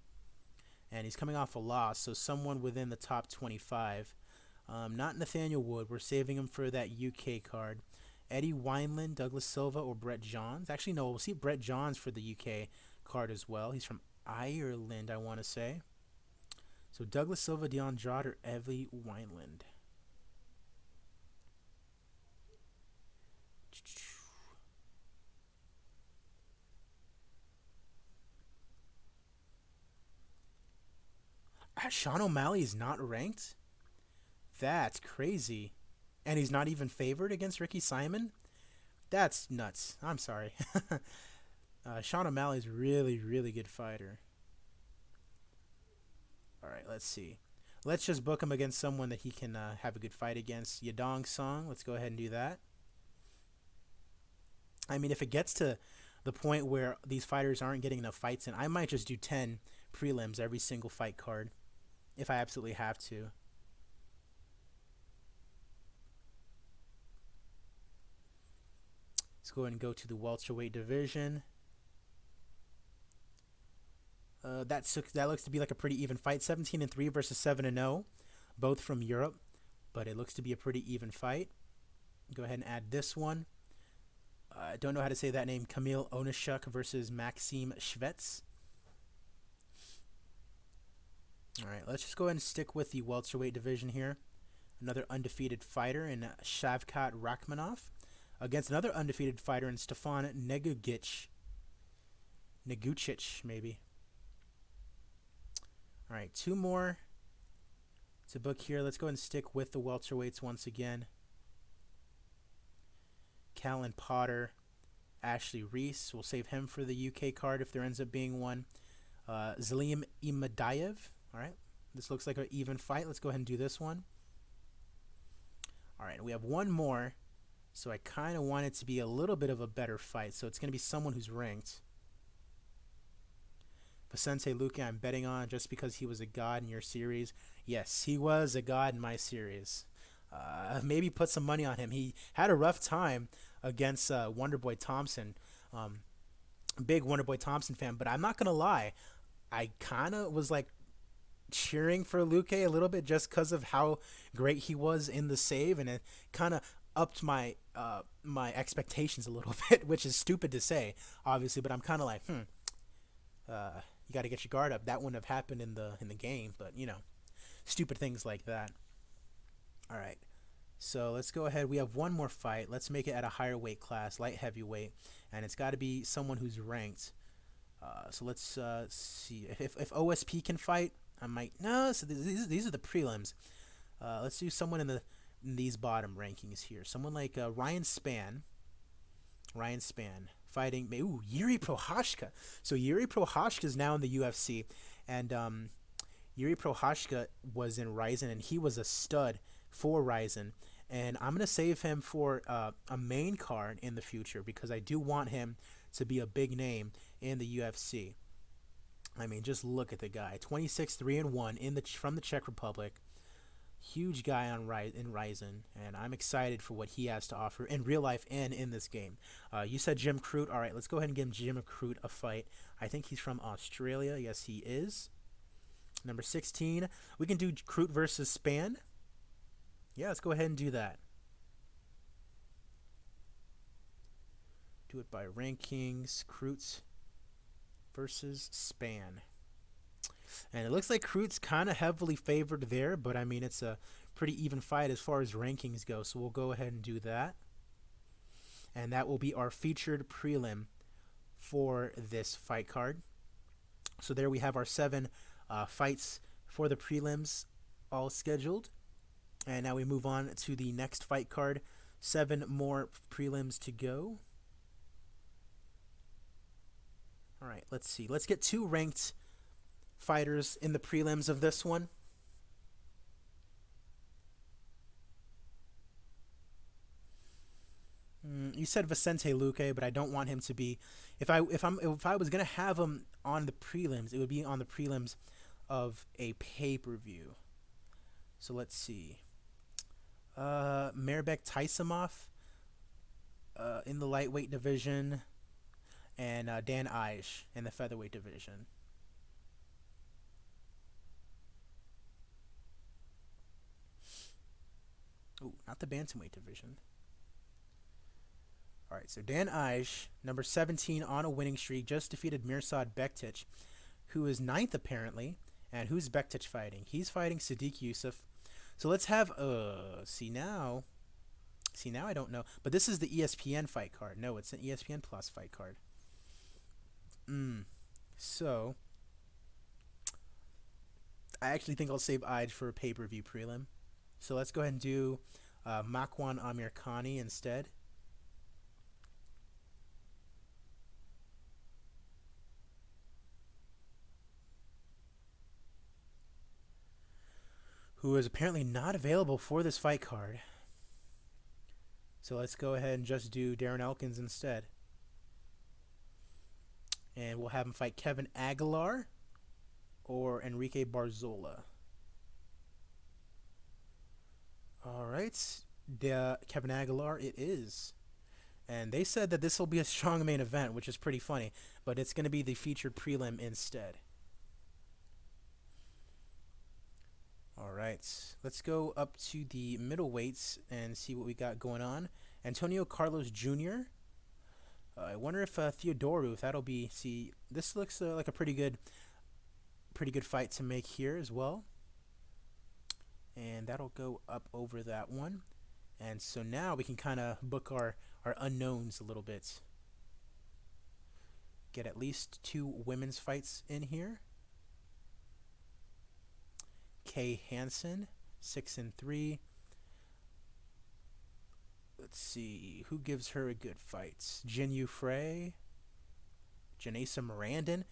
And he's coming off a loss, so someone within the top 25. Not Nathaniel Wood. We're saving him for that UK card. Eddie Wineland, Douglas Silva, or Brett Johns. Actually, no, we'll see Brett Johns for the UK card as well. He's from Ireland, I want to say. So Douglas Silva, Dion Jod, or Eddie Wineland. Sean O'Malley is not ranked? That's crazy. And he's not even favored against Ricky Simon? That's nuts. I'm sorry. Sean O'Malley's a really, really good fighter. All right, let's see. Let's just book him against someone that he can have a good fight against. Yadong Song. Let's go ahead and do that. I mean, if it gets to the point where these fighters aren't getting enough fights in, I might just do 10 prelims every single fight card if I absolutely have to. Let's go ahead and go to the welterweight division. That looks to be like a pretty even fight. 17-3 versus 7-0, both from Europe, but it looks to be a pretty even fight. Go ahead and add this one. I don't know how to say that name. Kamil Onishuk versus Maxim Shvets. All right, let's just go ahead and stick with the welterweight division here. Another undefeated fighter in Shavkat Rakhmonov against another undefeated fighter in Stefan Negucic, maybe. All right, 2 more to book here. Let's go ahead and stick with the welterweights once again. Callan Potter, Ashley Reese. We'll save him for the UK card if there ends up being one. Zelim Imadayev. All right, this looks like an even fight. Let's go ahead and do this one. All right, we have one more, so I kind of want it to be a little bit of a better fight. So it's going to be someone who's ranked. Vicente Luque, I'm betting on just because he was a god in your series. Yes, he was a god in my series. Maybe put some money on him. He had a rough time against Wonderboy Thompson. Big Wonderboy Thompson fan, but I'm not going to lie. I kind of was like cheering for Luque a little bit just because of how great he was in the save, and it kind of upped my my expectations a little bit, which is stupid to say, obviously, but I'm kind of like, you got to get your guard up. That wouldn't have happened in the game, but you know, stupid things like that. All right, so let's go ahead. We have one more fight. Let's make it at a higher weight class, light heavyweight, and it's got to be someone who's ranked. So let's see if OSP can fight. I might no. So these are the prelims. Let's do someone in these bottom rankings here. Someone like Ryan Spann. Ryan Spann fighting Yuri Prohaska. So Yuri Prohaska is now in the UFC, and Yuri Prohaska was in Ryzen, and he was a stud for Ryzen. And I'm gonna save him for a main card in the future because I do want him to be a big name in the UFC. I mean, just look at the guy. 26-3-1 from the Czech Republic. Huge guy in Ryzen, and I'm excited for what he has to offer in real life and in this game. You said Jim Crute. All right, let's go ahead and give Jim Crute a fight. I think he's from Australia. Yes, he is. Number 16, we can do Crute versus Span. Yeah, let's go ahead and do that. Do it by rankings. Crute versus Span. And it looks like Crute's kind of heavily favored there, but I mean, it's a pretty even fight as far as rankings go, so we'll go ahead and do that. And that will be our featured prelim for this fight card. So there we have our 7 fights for the prelims all scheduled. And now we move on to the next fight card. 7 more prelims to go. All right, let's see. Let's get 2 ranked fighters in the prelims of this one. You said Vicente Luque, but I don't want him to be. If I was gonna have him on the prelims, it would be on the prelims of a pay-per-view. So let's see. Mairbek Taisimov in the lightweight division, and Dan Ige in the featherweight division. Ooh, not the bantamweight division. All right, so Dan Ige, number 17 on a winning streak, just defeated Mirsad Bektic, who is 9th apparently. And who's Bektic fighting? He's fighting Sadiq Yusuf. So let's have see now I don't know, but this is the ESPN fight card. No, it's an ESPN Plus fight card. So I actually think I'll save Ige for a pay-per-view prelim. So let's go ahead and do Makwan Amirkhani instead. Who is apparently not available for this fight card. So let's go ahead and just do Darren Elkins instead. And we'll have him fight Kevin Aguilar or Enrique Barzola. All right. Kevin Aguilar it is. And they said that this will be a strong main event, which is pretty funny. But it's going to be the featured prelim instead. All right, let's go up to the middleweights and see what we got going on. Antonio Carlos Jr. I wonder if Theodorou, if that'll be. See, this looks like a pretty good fight to make here as well. And that'll go up over that one. And so now we can kind of book our unknowns a little bit. Get at least 2 women's fights in here. Kay Hansen, 6-3. Let's see, who gives her a good fight? Jin Yu Frey, Janessa Morandin.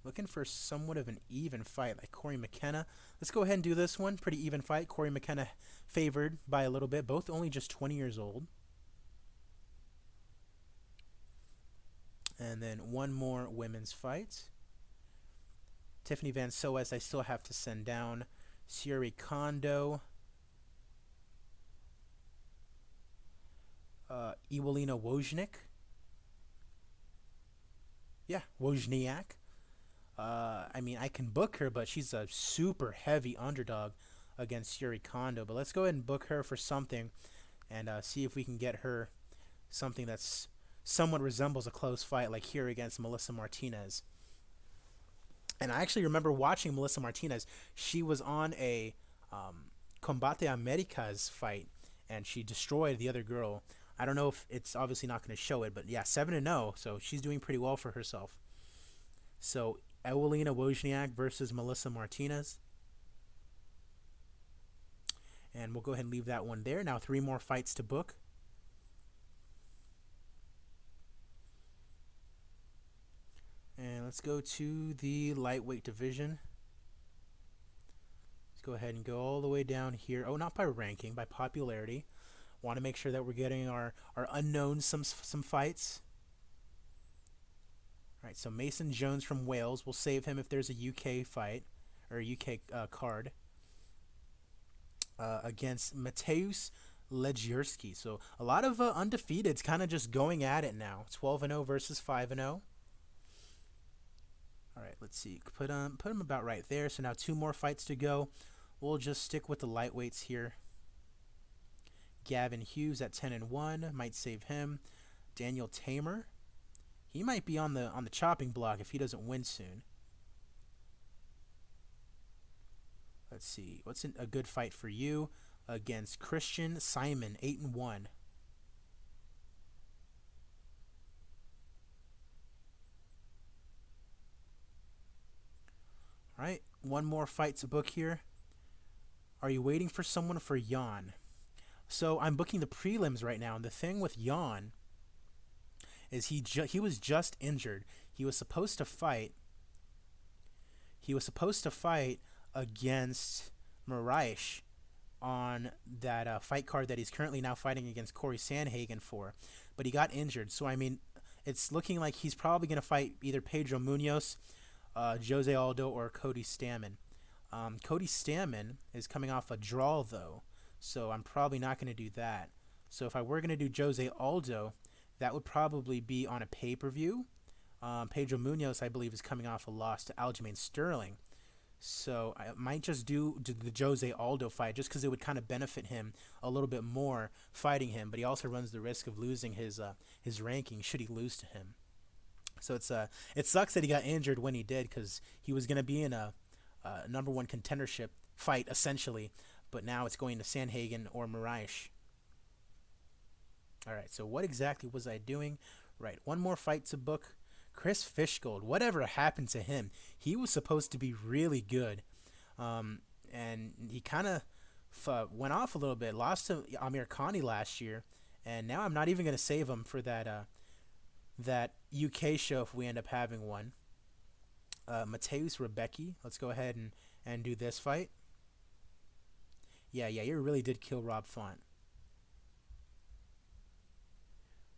Looking for somewhat of an even fight, like Corey McKenna. Let's go ahead and do this one. Pretty even fight. Corey McKenna favored by a little bit. Both only just 20 years old. And then one more women's fight. Tiffany Van Soes, I still have to send down. Siri Kondo. Ewelina Wozniak. Yeah, Wozniak. I mean, I can book her, but she's a super heavy underdog against Siri Kondo. But let's go ahead and book her for something and see if we can get her something that's somewhat resembles a close fight, like here against Melissa Martinez. And I actually remember watching Melissa Martinez. She was on a Combate Americas fight, and she destroyed the other girl. I don't know if it's obviously not going to show it, but yeah, 7-0, so she's doing pretty well for herself. So, Ewelina Wozniak versus Melissa Martinez. And we'll go ahead and leave that one there. Now 3 more fights to book. And let's go to the lightweight division. Let's go ahead and go all the way down here. Oh, not by ranking, by popularity. Want to make sure that we're getting our unknowns some fights. All right, so Mason Jones from Wales. We'll save him if there's a UK fight or a UK card against Mateusz Legierski. So a lot of undefeateds kind of just going at it now. 12-0 versus 5-0. All right, let's see. Put him about right there. So now two more fights to go. We'll just stick with the lightweights here. Gavin Hughes at 10-1 might save him. Daniel Tamer, he might be on the chopping block if he doesn't win soon. Let's see. What's a good fight for you against Christian Simon, 8-1. All right, one more fight to book here. Are you waiting for someone for Jeon? So I'm booking the prelims right now, and the thing with Jeon is he was just injured. He was supposed to fight. He was supposed to fight against Moraes on that fight card that he's currently now fighting against Corey Sandhagen for, but he got injured. So I mean, it's looking like he's probably going to fight either Pedro Munoz, Jose Aldo, or Cody Stamann. Cody Stamann is coming off a draw though, so I'm probably not going to do that. So if I were going to do Jose Aldo, that would probably be on a pay-per-view. Pedro Munoz, I believe, is coming off a loss to Aljamain Sterling. So I might just do the Jose Aldo fight just because it would kind of benefit him a little bit more fighting him, but he also runs the risk of losing his ranking should he lose to him. So it sucks that he got injured when he did because he was going to be in a number one contendership fight essentially, but now it's going to Sandhagen or Moraes. All right, so what exactly was I doing? Right, one more fight to book. Chris Fishgold, whatever happened to him? He was supposed to be really good, and he kind of went off a little bit. Lost to Amir Khani last year, and now I'm not even going to save him for that UK show if we end up having one. Mateusz Rebecki, let's go ahead and do this fight. Yeah, you really did kill Rob Font.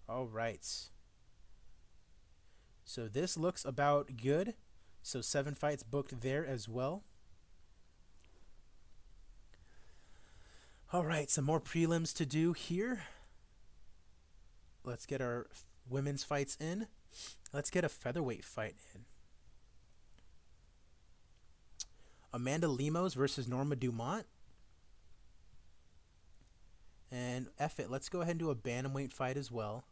All right. So this looks about good. So 7 fights booked there as well. All right, some more prelims to do here. Let's get our women's fights in. Let's get a featherweight fight in. Amanda Lemos versus Norma Dumont. And F it, let's go ahead and do a bantamweight fight as well.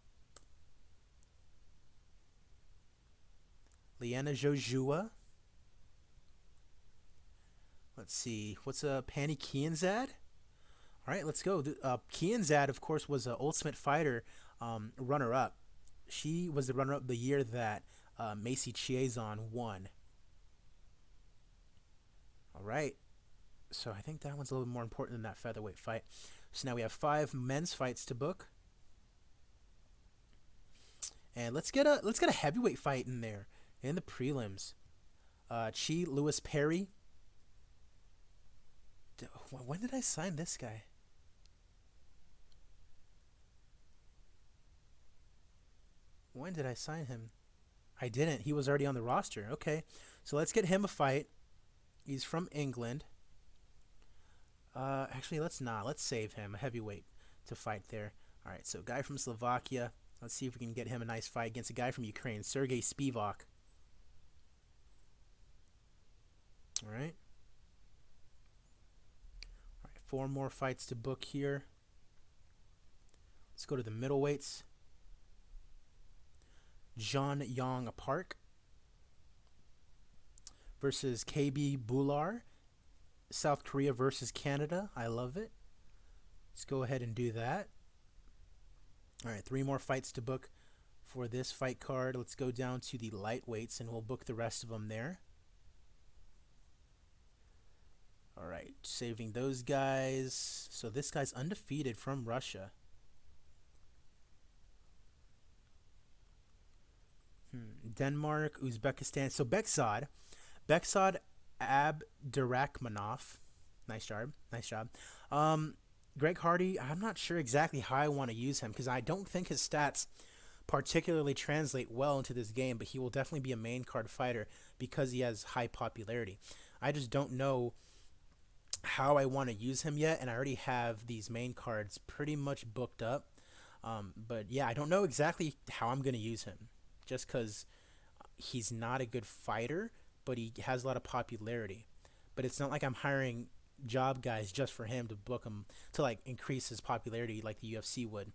Liana Jojua. Let's see. What's Pani Kianzad? All right, let's go. Kianzad, of course, was an Ultimate Fighter runner-up. She was the runner-up the year that Macy Chiasson won. All right. So I think that one's a little more important than that featherweight fight. So now we have 5 men's fights to book. And let's get a heavyweight fight in there in the prelims. Chi Lewis Perry. When did I sign this guy? When did I sign him? I didn't. He was already on the roster. Okay. So let's get him a fight. He's from England. Actually, let's not. Let's save him. A heavyweight to fight there. All right, so guy from Slovakia. Let's see if we can get him a nice fight against a guy from Ukraine, Sergey Spivak. All right. All right, 4 more fights to book here. Let's go to the middleweights. John Yong Park versus KB Bular. South Korea versus Canada. I love it. Let's go ahead and do that. All right, 3 more fights to book for this fight card. Let's go down to the lightweights, and we'll book the rest of them there. All right, saving those guys. So this guy's undefeated from Russia. Denmark, Uzbekistan. So Beksad Abdurakhmanov. Nice job. Greg Hardy, I'm not sure exactly how I want to use him because I don't think his stats particularly translate well into this game, but he will definitely be a main card fighter because he has high popularity. I just don't know how I want to use him yet, and I already have these main cards pretty much booked up. But yeah, I don't know exactly how I'm going to use him just because he's not a good fighter, but he has a lot of popularity. But it's not like I'm hiring job guys just for him to book him to like increase his popularity like the UFC would.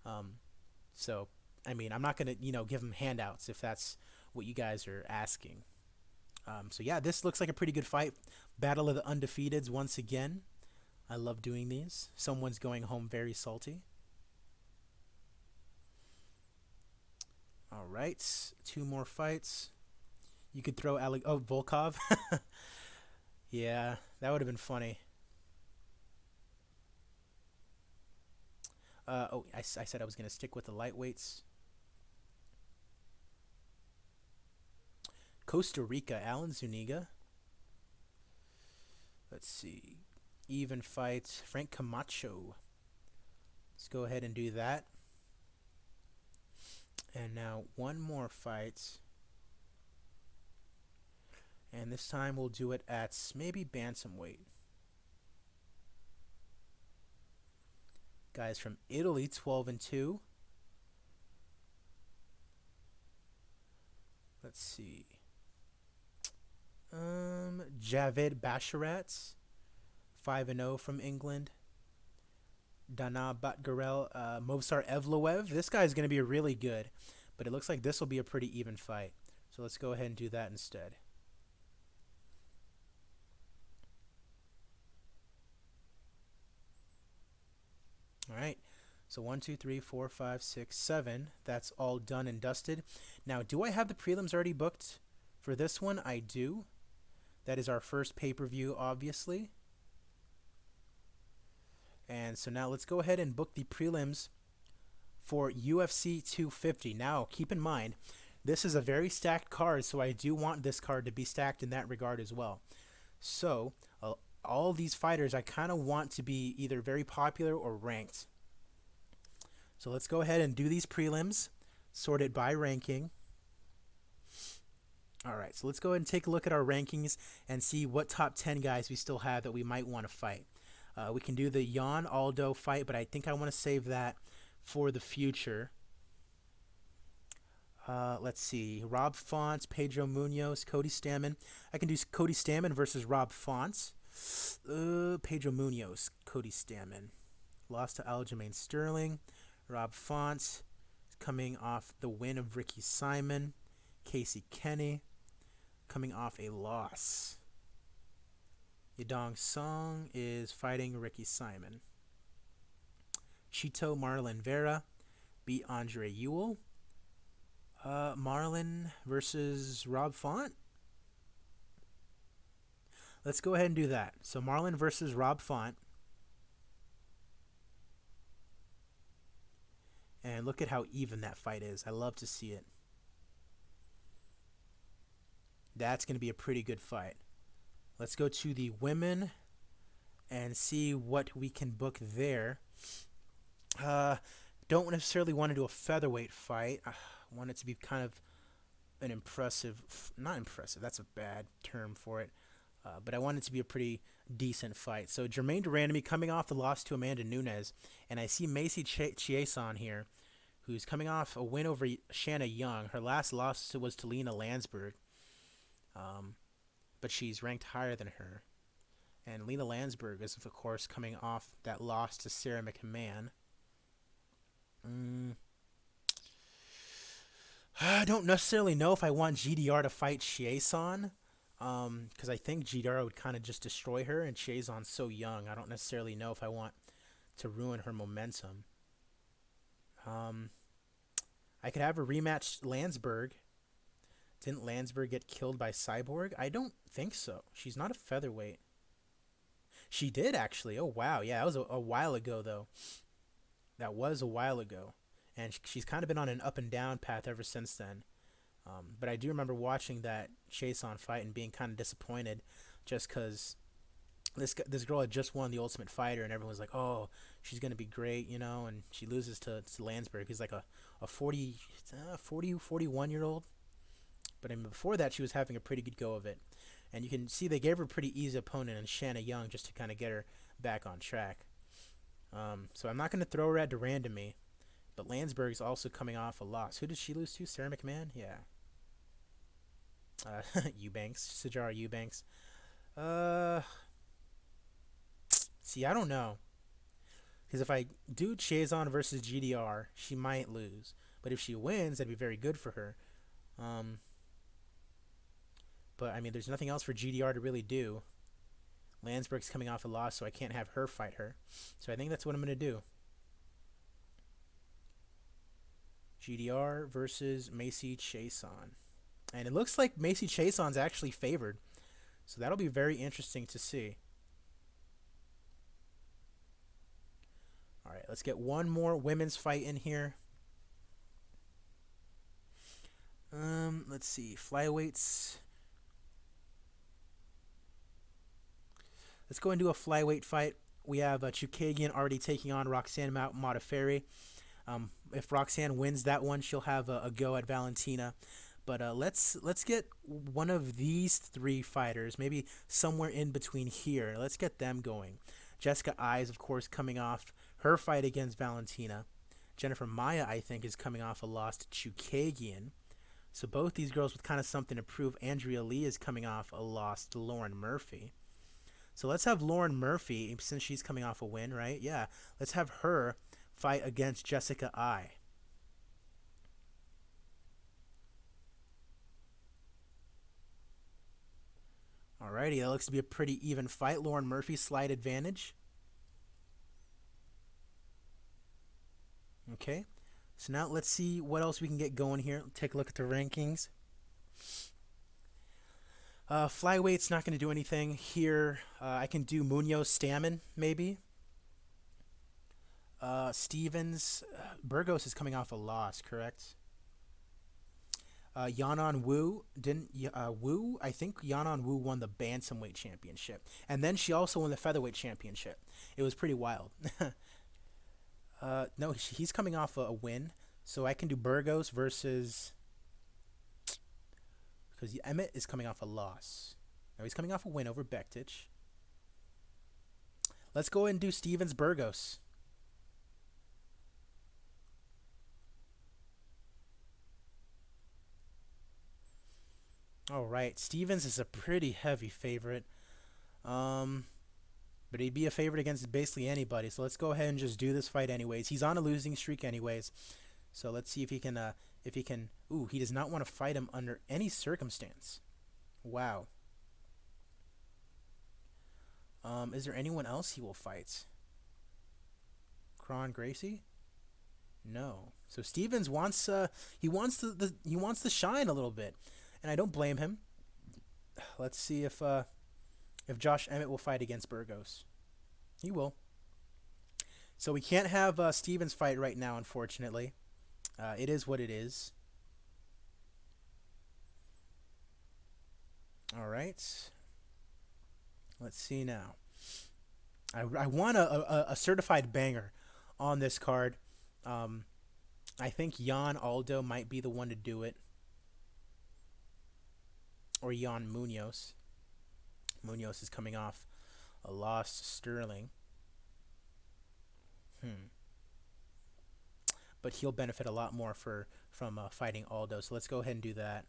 Um, so I mean, I'm not gonna give him handouts if that's what you guys are asking. So yeah, this looks like a pretty good fight. Battle of the Undefeateds once again. I love doing these. Someone's going home very salty. All right, two more fights. You could throw Volkov. Yeah, that would have been funny. I said I was gonna stick with the lightweights. Costa Rica, Alan Zuniga. Let's see. Even fight, Frank Camacho. Let's go ahead and do that. And now one more fight. And this time we'll do it at maybe bantamweight. Guys from Italy, 12-2. Let's see. Javid Basharat, 5-0 from England. Dana Batgarel, Movsar Evloev. This guy's going to be really good, but it looks like this will be a pretty even fight. So let's go ahead and do that instead. All right. So 1, 2, 3, 4, 5, 6, 7. That's all done and dusted. Now, do I have the prelims already booked for this one? I do. That is our first pay-per-view, obviously. And so now let's go ahead and book the prelims for UFC 250. Now, keep in mind, this is a very stacked card, so I do want this card to be stacked in that regard as well. So, all these fighters I kind of want to be either very popular or ranked. So let's go ahead and do these prelims, sorted by ranking. All right, so let's go ahead and take a look at our rankings and see what top 10 guys we still have that we might want to fight. We can do the Jeon Aldo fight, but I think I want to save that for the future. Let's see. Rob Font, Pedro Munoz, Cody Stamann. I can do Cody Stamann versus Rob Font. Pedro Munoz, Cody Stamann. Lost to Aljamain Sterling. Rob Font coming off the win of Ricky Simon. Casey Kenny coming off a loss. Yadong Song is fighting Ricky Simon. Chito Marlon Vera beat Andre Ewell. Marlon versus Rob Font. Let's go ahead and do that. So Marlon versus Rob Font. And look at how even that fight is. I love to see it. That's going to be a pretty good fight. Let's go to the women and see what we can book there. Don't necessarily want to do a featherweight fight. I want it to be kind of an not impressive, that's a bad term for it. But I want it to be a pretty decent fight. So Jermaine Durandamy coming off the loss to Amanda Nunez. And I see Macy Chiasson here, who's coming off a win over Shanna Young. Her last loss was to Lena Landsberg. But she's ranked higher than her. And Lena Landsberg is, of course, coming off that loss to Sarah McMahon. I don't necessarily know if I want GDR to fight Chiasson. Because I think GDR would kind of just destroy her, and Chiasson's so young. I don't necessarily know if I want to ruin her momentum. I could have her rematch Landsberg. Didn't Landsberg get killed by Cyborg? I don't think so. She's not a featherweight. She did, actually. Oh, wow. Yeah, that was a while ago, though. That was a while ago. And she's kind of been on an up and down path ever since then. But I do remember watching that Chiasson fight and being kind of disappointed just because this girl had just won the Ultimate Fighter, and everyone was like, oh, she's going to be great, and she loses to Landsberg, who's like a 41-year-old. But I mean, before that, she was having a pretty good go of it. And you can see they gave her a pretty easy opponent in Shanna Young just to kind of get her back on track. So I'm not going to throw her at Durandamy. But Landsberg's also coming off a loss. Who did she lose to? Sarah McMahon? Yeah. Eubanks, Sajara Eubanks. Uh, See, I don't know. Because if I do Chazon versus GDR, she might lose. But if she wins, that'd be very good for her. Um, but, I mean, there's nothing else for GDR to really do. Landsberg's coming off a loss, so I can't have her fight her. So I think that's what I'm going to do. GDR versus Macy Chiasson. And it looks like Macy Chiasson's actually favored. So that'll be very interesting to see. All right, let's get one more women's fight in here. Let's see. Flyweights. Let's go and do a flyweight fight. We have Chukagian already taking on Roxanne Modafferi. If Roxanne wins that one, she'll have a go at Valentina. But let's get one of these three fighters, maybe somewhere in between here. Let's get them going. Jessica Eyes, of course, coming off her fight against Valentina. Jennifer Maia, I think, is coming off a loss to Chukagian. So both these girls with kind of something to prove. Andrea Lee is coming off a loss to Lauren Murphy. So let's have Lauren Murphy, since she's coming off a win, right? Yeah, let's have her fight against Jessica Eye. Alrighty, that looks to be a pretty even fight. Lauren Murphy, slight advantage. Okay, so now let's see what else we can get going here. Take a look at the rankings. Flyweight's not going to do anything here. I can do Munoz Stammen, maybe. Stevens. Burgos is coming off a loss, correct? Yanan Wu didn't. Wu, I think Yanan Wu won the bantamweight championship, and then she also won the featherweight championship. It was pretty wild. No, he's coming off a win, so I can do Burgos versus. Because Emmett is coming off a loss. No, he's coming off a win over Bektic. Let's go ahead and do Stevens Burgos. All right, Stevens is a pretty heavy favorite. But he'd be a favorite against basically anybody. So let's go ahead and just do this fight anyways. He's on a losing streak anyways. So let's see if he can. Ooh, he does not want to fight him under any circumstance. Wow. Is there anyone else he will fight? Kron Gracie? No. So Stevens wants he wants the shine a little bit, and I don't blame him. Let's see if Josh Emmett will fight against Burgos. He will. So we can't have Stevens fight right now, unfortunately. It is what it is. All right. Let's see now. I want a certified banger on this card. I think Jan Aldo might be the one to do it. Or Jan Munoz. Munoz is coming off a loss to Sterling. But he'll benefit a lot more from fighting Aldo. So let's go ahead and do that.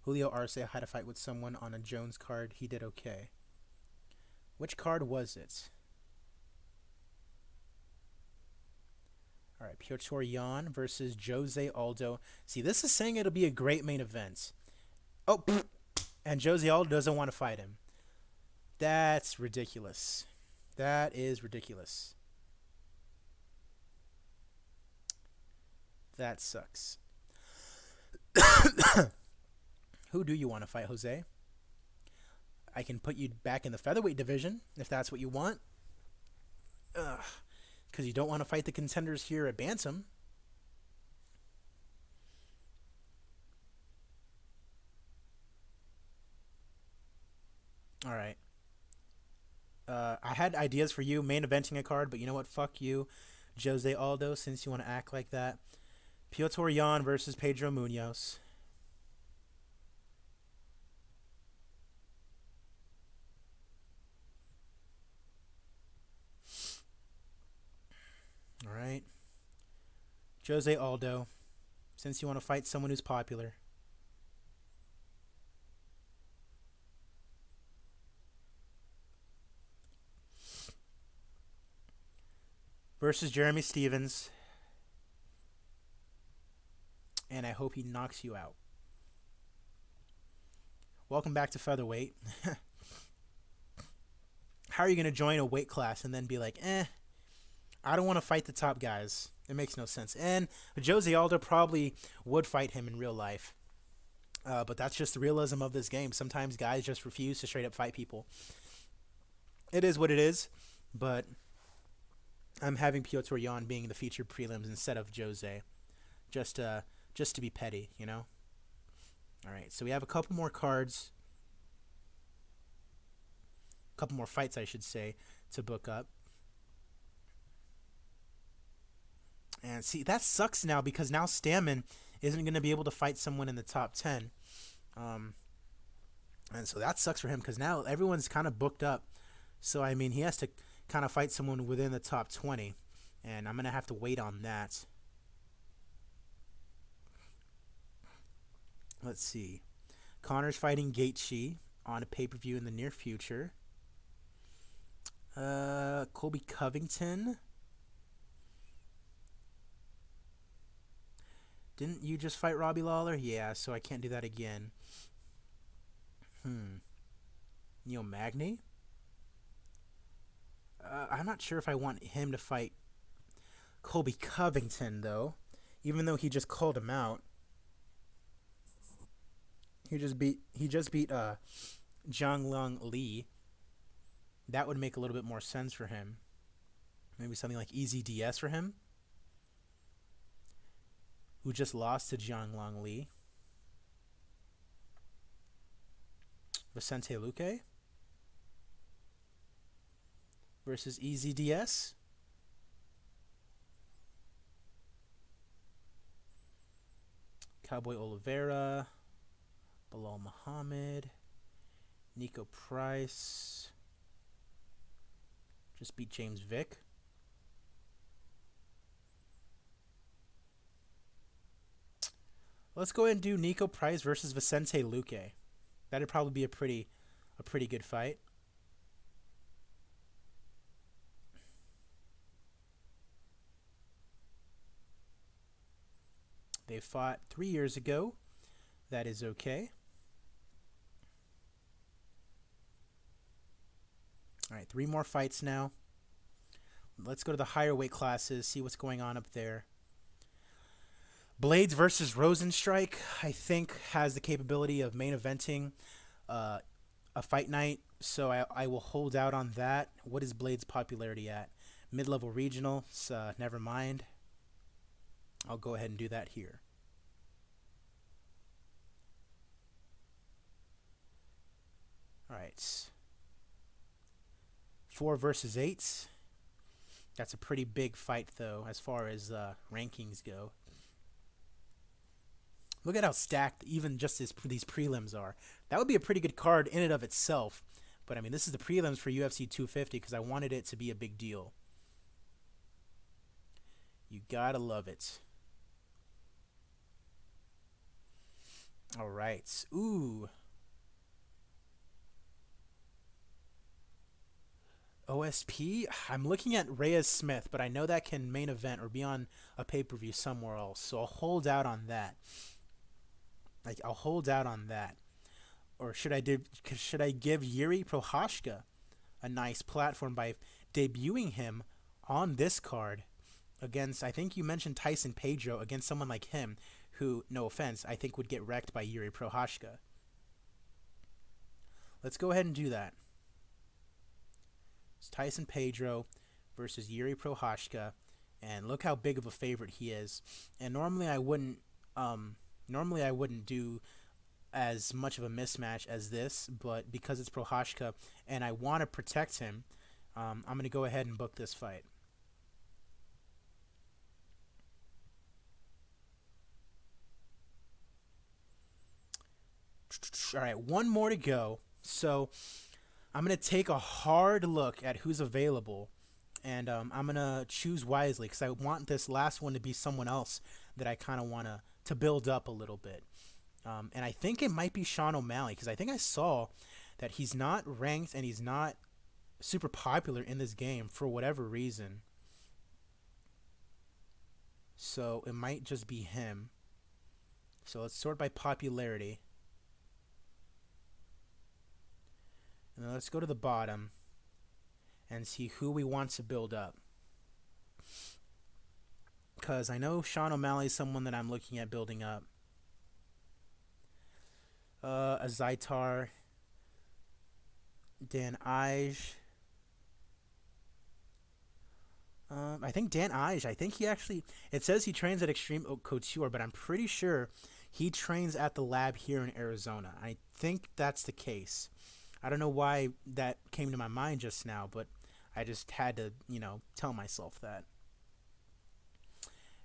Julio Arce had a fight with someone on a Jones card. He did okay. Which card was it? All right, Piotr Jan versus Jose Aldo. See, this is saying it'll be a great main event. Oh, and Jose Aldo doesn't want to fight him. That's ridiculous. That is ridiculous. That sucks. Who do you want to fight, Jose? I can put you back in the featherweight division if that's what you want. Because you don't want to fight the contenders here at Bantam. All right. I had ideas for you main eventing a card, but you know what? Fuck you, Jose Aldo, since you want to act like that. Piotr Jan versus Pedro Munoz. All right. Jose Aldo, since you want to fight someone who's popular. versus Jeremy Stevens. And I hope he knocks you out. Welcome back to featherweight. How are you going to join a weight class and then be like, I don't want to fight the top guys? It makes no sense. And Jose Aldo probably would fight him in real life. But that's just the realism of this game. Sometimes guys just refuse to straight up fight people. It is what it is. But I'm having Petro Yan being the featured prelims instead of Jose. Just to be petty, you know? Alright, so we have a couple more cards. A couple more fights, I should say, to book up. And see, that sucks now because now Stamen isn't going to be able to fight someone in the top 10. And so that sucks for him because now everyone's kind of booked up. So, I mean, he has to kind of fight someone within the top 20. And I'm going to have to wait on that. Let's see. Connor's fighting Gaethje on a pay-per-view in the near future. Colby Covington. Didn't you just fight Robbie Lawler? Yeah, so I can't do that again. Neil Magny? I'm not sure if I want him to fight Colby Covington, though. Even though he just called him out. He just beat Zhang Long Li. That would make a little bit more sense for him. Maybe something like Easy DS for him, who just lost to Zhang Long Li. Vicente Luque versus Easy DS. Cowboy Oliveira. Bilal Muhammad, Nico Price, just beat James Vick. Let's go ahead and do Nico Price versus Vicente Luque. That'd probably be a pretty good fight. They fought 3 years ago. That is okay. All right, 3 more fights now. Let's go to the higher weight classes, see what's going on up there. Blades versus Rosenstrike, I think, has the capability of main eventing a fight night, so I will hold out on that. What is Blades' popularity at? Mid-level regional, so never mind. I'll go ahead and do that here. All right. 4 versus 8. That's a pretty big fight, though, as far as rankings go. Look at how stacked even just these prelims are. That would be a pretty good card in and of itself. But, I mean, this is the prelims for UFC 250 because I wanted it to be a big deal. You gotta love it. All right. Ooh. OSP? I'm looking at Reyes Smith, but I know that can main event or be on a pay-per-view somewhere else. So I'll hold out on that. I'll hold out on that. Or should I give Yuri Prohaska a nice platform by debuting him on this card against, I think you mentioned Tyson Pedro, against someone like him who, no offense, I think would get wrecked by Yuri Prohaska. Let's go ahead and do that. It's Tyson Pedro versus Yuri Prohaska, and look how big of a favorite he is. And normally I wouldn't do as much of a mismatch as this, but because it's Prohaska and I want to protect him, I'm going to go ahead and book this fight. All right, one more to go. So I'm going to take a hard look at who's available, and I'm going to choose wisely because I want this last one to be someone else that I kind of want to build up a little bit. And I think it might be Sean O'Malley because I think I saw that he's not ranked and he's not super popular in this game for whatever reason. So it might just be him. So let's sort by popularity. And then let's go to the bottom and see who we want to build up. Because I know Sean O'Malley is someone that I'm looking at building up. A Zaitar, Dan Ige. I think Dan Ige. I think he actually. It says he trains at Extreme Couture, but I'm pretty sure he trains at the lab here in Arizona. I think that's the case. I don't know why that came to my mind just now, but I just had to, tell myself that.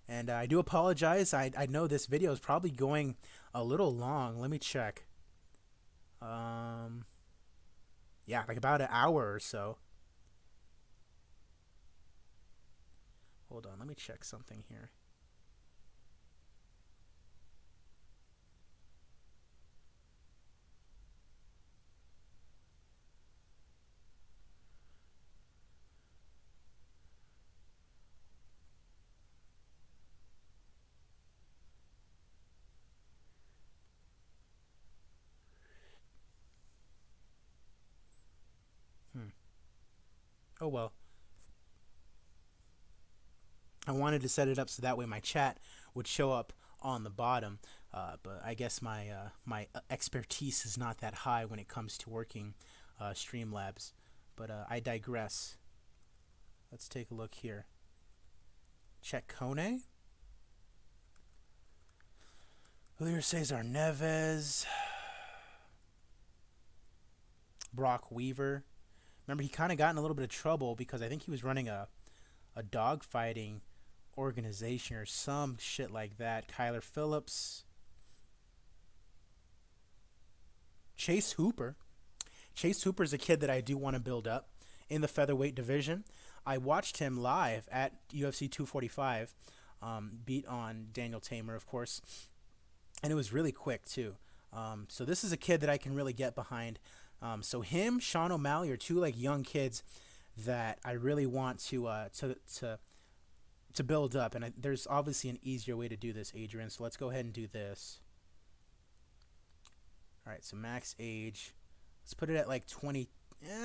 And I do apologize. I know this video is probably going a little long. Let me check. Yeah, like about an hour or so. Hold on, let me check something here. Oh well. I wanted to set it up so that way my chat would show up on the bottom, but I guess my expertise is not that high when it comes to working Streamlabs. But I digress. Let's take a look here. Check Kone. Julio Cesar Neves. Brock Weaver. Remember, he kind of got in a little bit of trouble because I think he was running a dogfighting organization or some shit like that. Kyler Phillips. Chase Hooper. Chase Hooper is a kid that I do want to build up in the featherweight division. I watched him live at UFC 245, beat on Daniel Tamer, of course, and it was really quick too. So this is a kid that I can really get behind. So him, Sean O'Malley are two like young kids that I really want to build up, and there's obviously an easier way to do this, Adrian. So let's go ahead and do this. All right, so max age, let's put it at like 20,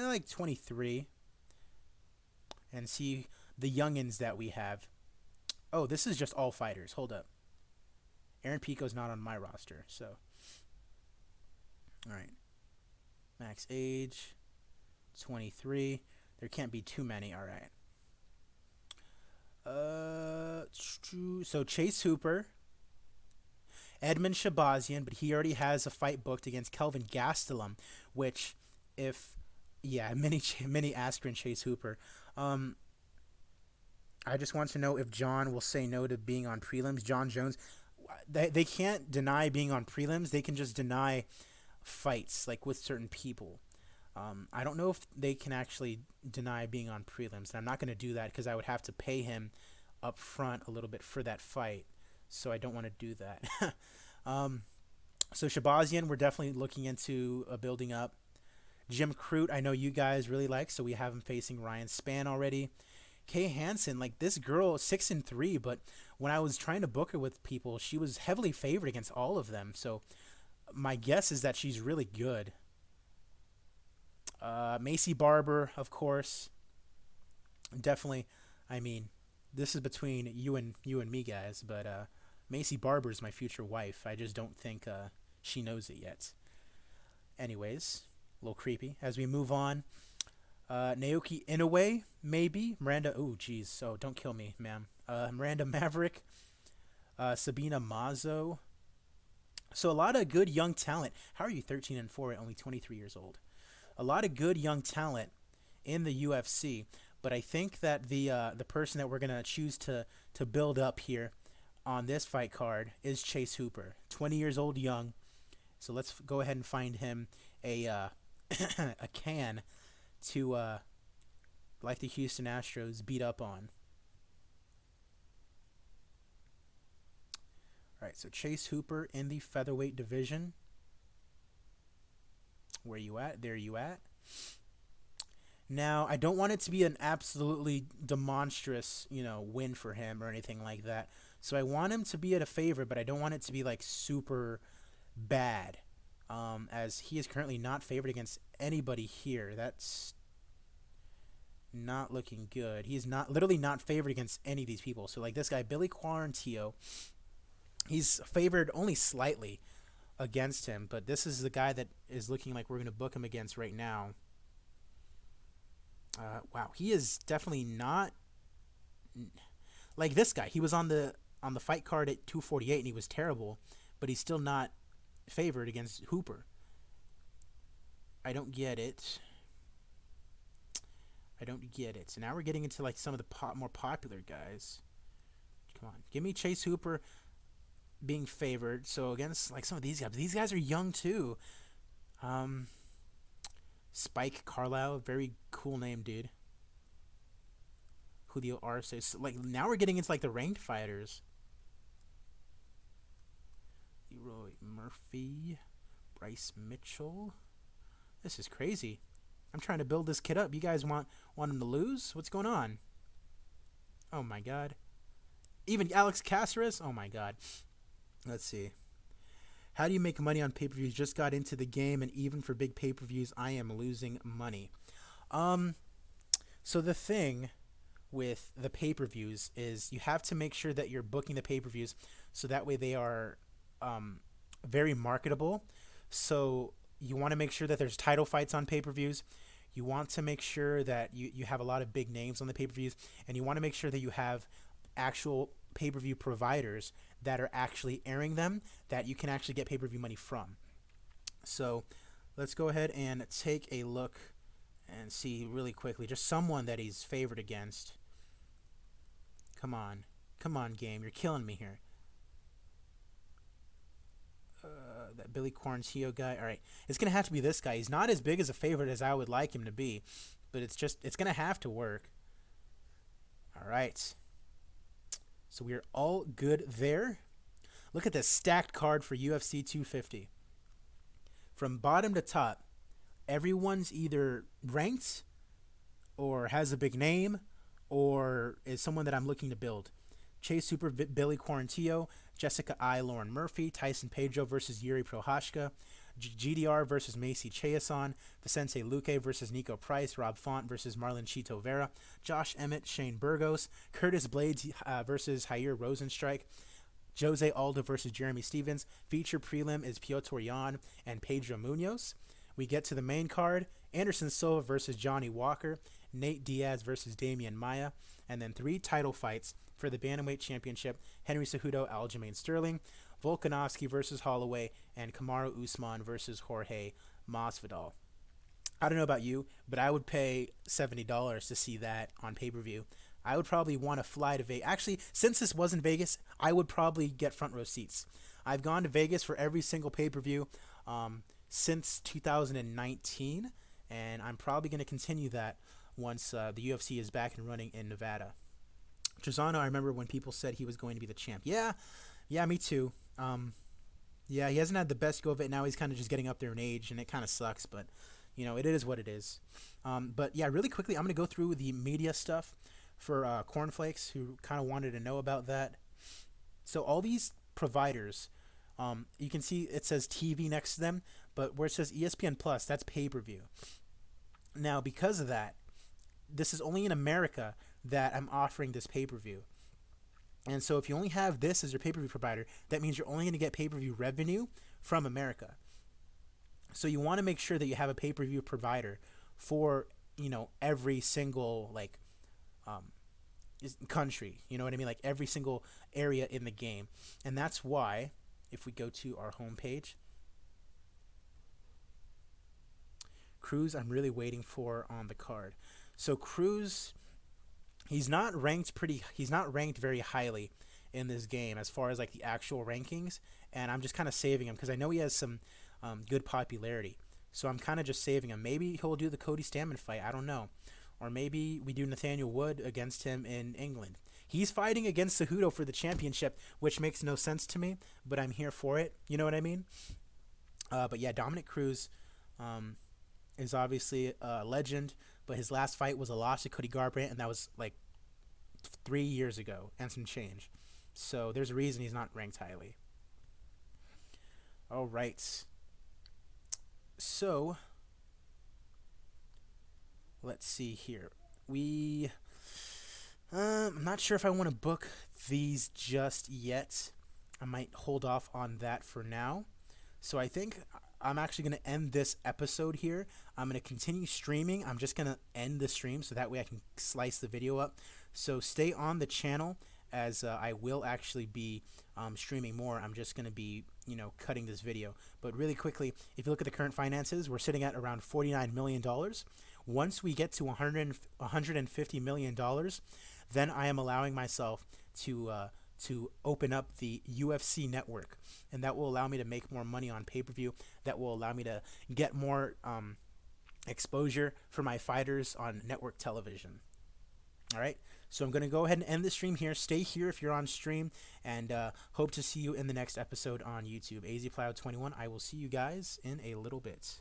like 23, and see the youngins that we have. Oh, this is just all fighters. Hold up, Aaron Pico's not on my roster, so all right. Max age, 23. There can't be too many. All right. So Chase Hooper, Edmund Shabazian, but he already has a fight booked against Kelvin Gastelum, which, mini aspirin Chase Hooper. I just want to know if John will say no to being on prelims. John Jones, they can't deny being on prelims. They can just deny fights like with certain people. I don't know if they can actually deny being on prelims, and I'm not going to do that because I would have to pay him up front a little bit for that fight, so I don't want to do that. So Shabazian, we're definitely looking into building up. Jim Crute, I know you guys really like, so we have him facing Ryan Spann already. Kay Hansen, like this girl, 6-3, but when I was trying to book her with people, she was heavily favored against all of them, so my guess is that she's really good. Macy Barber, of course. Definitely. I mean, this is between you and me, guys. But Macy Barber is my future wife. I just don't think she knows it yet. Anyways, a little creepy. As we move on, Naoki Inoue, maybe Miranda. Oh, geez. So don't kill me, ma'am. Miranda Maverick, Sabina Mazo. So a lot of good young talent. How are you 13-4 at only 23 years old? A lot of good young talent in the UFC, but I think that the person that we're gonna choose to build up here on this fight card is Chase Hooper, 20 years old, young. So let's go ahead and find him a a can to like the Houston Astros beat up on. All right, so Chase Hooper in the featherweight division. Where you at? There you at. Now, I don't want it to be an absolutely demonstrous, win for him or anything like that. So I want him to be at a favorite, but I don't want it to be like super bad. As he is currently not favored against anybody here. That's not looking good. He's not literally not favored against any of these people. So like this guy, Billy Quarantillo, he's favored only slightly against him, but this is the guy that is looking like we're going to book him against right now. Wow, he is definitely not like this guy. He was on the fight card at 248 and he was terrible, but he's still not favored against Hooper. I don't get it. So now we're getting into like some of the more popular guys. Come on, give me Chase Hooper being favored. So against like some of these guys are young too. Spike Carlisle, very cool name, dude. Julio Arce. So, like now we're getting into like the ranked fighters. Leroy Murphy, Bryce Mitchell. This is crazy. I'm trying to build this kid up. You guys want him to lose? What's going on? Oh my god. Even Alex Caceres? Oh my god. Let's see. How do you make money on pay-per-views? Just got into the game, and even for big pay-per-views, I am losing money. So the thing with the pay-per-views is you have to make sure that you're booking the pay-per-views so that way they are very marketable. So you want to make sure that there's title fights on pay-per-views. You want to make sure that you have a lot of big names on the pay-per-views, and you want to make sure that you have actual pay-per-view providers that are actually airing them that you can actually get pay-per-view money from. So let's go ahead and take a look and see really quickly just someone that he's favored against. Come on, game, you're killing me here. That Billy Quarantillo guy. All right, it's gonna have to be this guy. He's not as big as a favorite as I would like him to be, but it's gonna have to work. All right, so we are all good there. Look at this stacked card for UFC 250. From bottom to top, everyone's either ranked or has a big name or is someone that I'm looking to build. Chase Super Billy Quarantillo, Jessica I. Lauren Murphy, Tyson Pedro versus Yuri Prohaska, GDR versus Macy Chiasson, Vicente Luque versus Nico Price, Rob Font versus Marlon Chito Vera, Josh Emmett, Shane Burgos, Curtis Blades versus Jair Rosenstrike, Jose Aldo versus Jeremy Stevens. Feature prelim is Piotr Jan and Pedro Munoz. We get to the main card, Anderson Silva versus Johnny Walker, Nate Diaz versus Damian Maia, and then 3 title fights for the Bantamweight Championship, Henry Cejudo, Aljamain Sterling, Volkanovski versus Holloway, and Kamaru Usman versus Jorge Masvidal. I don't know about you, but I would pay $70 to see that on pay-per-view. I would probably want to fly to Vegas. Actually, since this was in Vegas, I would probably get front row seats. I've gone to Vegas for every single pay-per-view since 2019, and I'm probably going to continue that once the UFC is back and running in Nevada. Trizano, I remember when people said he was going to be the champ. Yeah, me too. Yeah, he hasn't had the best go of it. Now he's kind of just getting up there in age, and it kind of sucks, but, you know, it is what it is. But, yeah, really quickly, I'm going to go through the media stuff for Cornflakes, who kind of wanted to know about that. So all these providers, you can see it says TV next to them, but where it says ESPN Plus, that's pay-per-view. Now, because of that, this is only in America that I'm offering this pay-per-view. And so if you only have this as your pay-per-view provider, that means you're only going to get pay-per-view revenue from America. So you want to make sure that you have a pay-per-view provider for, you know, every single, like, country. You know what I mean? Like, every single area in the game. And that's why, if we go to our homepage, Cruz, I'm really waiting for on the card. So Cruz, he's not ranked very highly in this game as far as like the actual rankings, and I'm just kind of saving him because I know he has some good popularity. So I'm kind of just saving him. Maybe he'll do the Cody Stamann fight. I don't know. Or maybe we do Nathaniel Wood against him in England. He's fighting against Cejudo for the championship, which makes no sense to me, but I'm here for it. You know what I mean? But yeah, Dominic Cruz is obviously a legend, but his last fight was a loss to Cody Garbrandt, and that was like 3 years ago and some change. So there's a reason he's not ranked highly. All right. So let's see here. I'm not sure if I want to book these just yet. I might hold off on that for now. So I think I'm actually going to end this episode here. I'm going to continue streaming. I'm just going to end the stream so that way I can slice the video up. So stay on the channel as I will actually be streaming more. I'm just going to be, cutting this video. But really quickly, if you look at the current finances, we're sitting at around $49 million. Once we get to $150 million, then I am allowing myself to open up the UFC network, and that will allow me to make more money on pay-per-view. That will allow me to get more exposure for my fighters on network television. All right, so I'm going to go ahead and end the stream here. Stay here if you're on stream, and hope to see you in the next episode on YouTube. AZPlow21, I will see you guys in a little bit.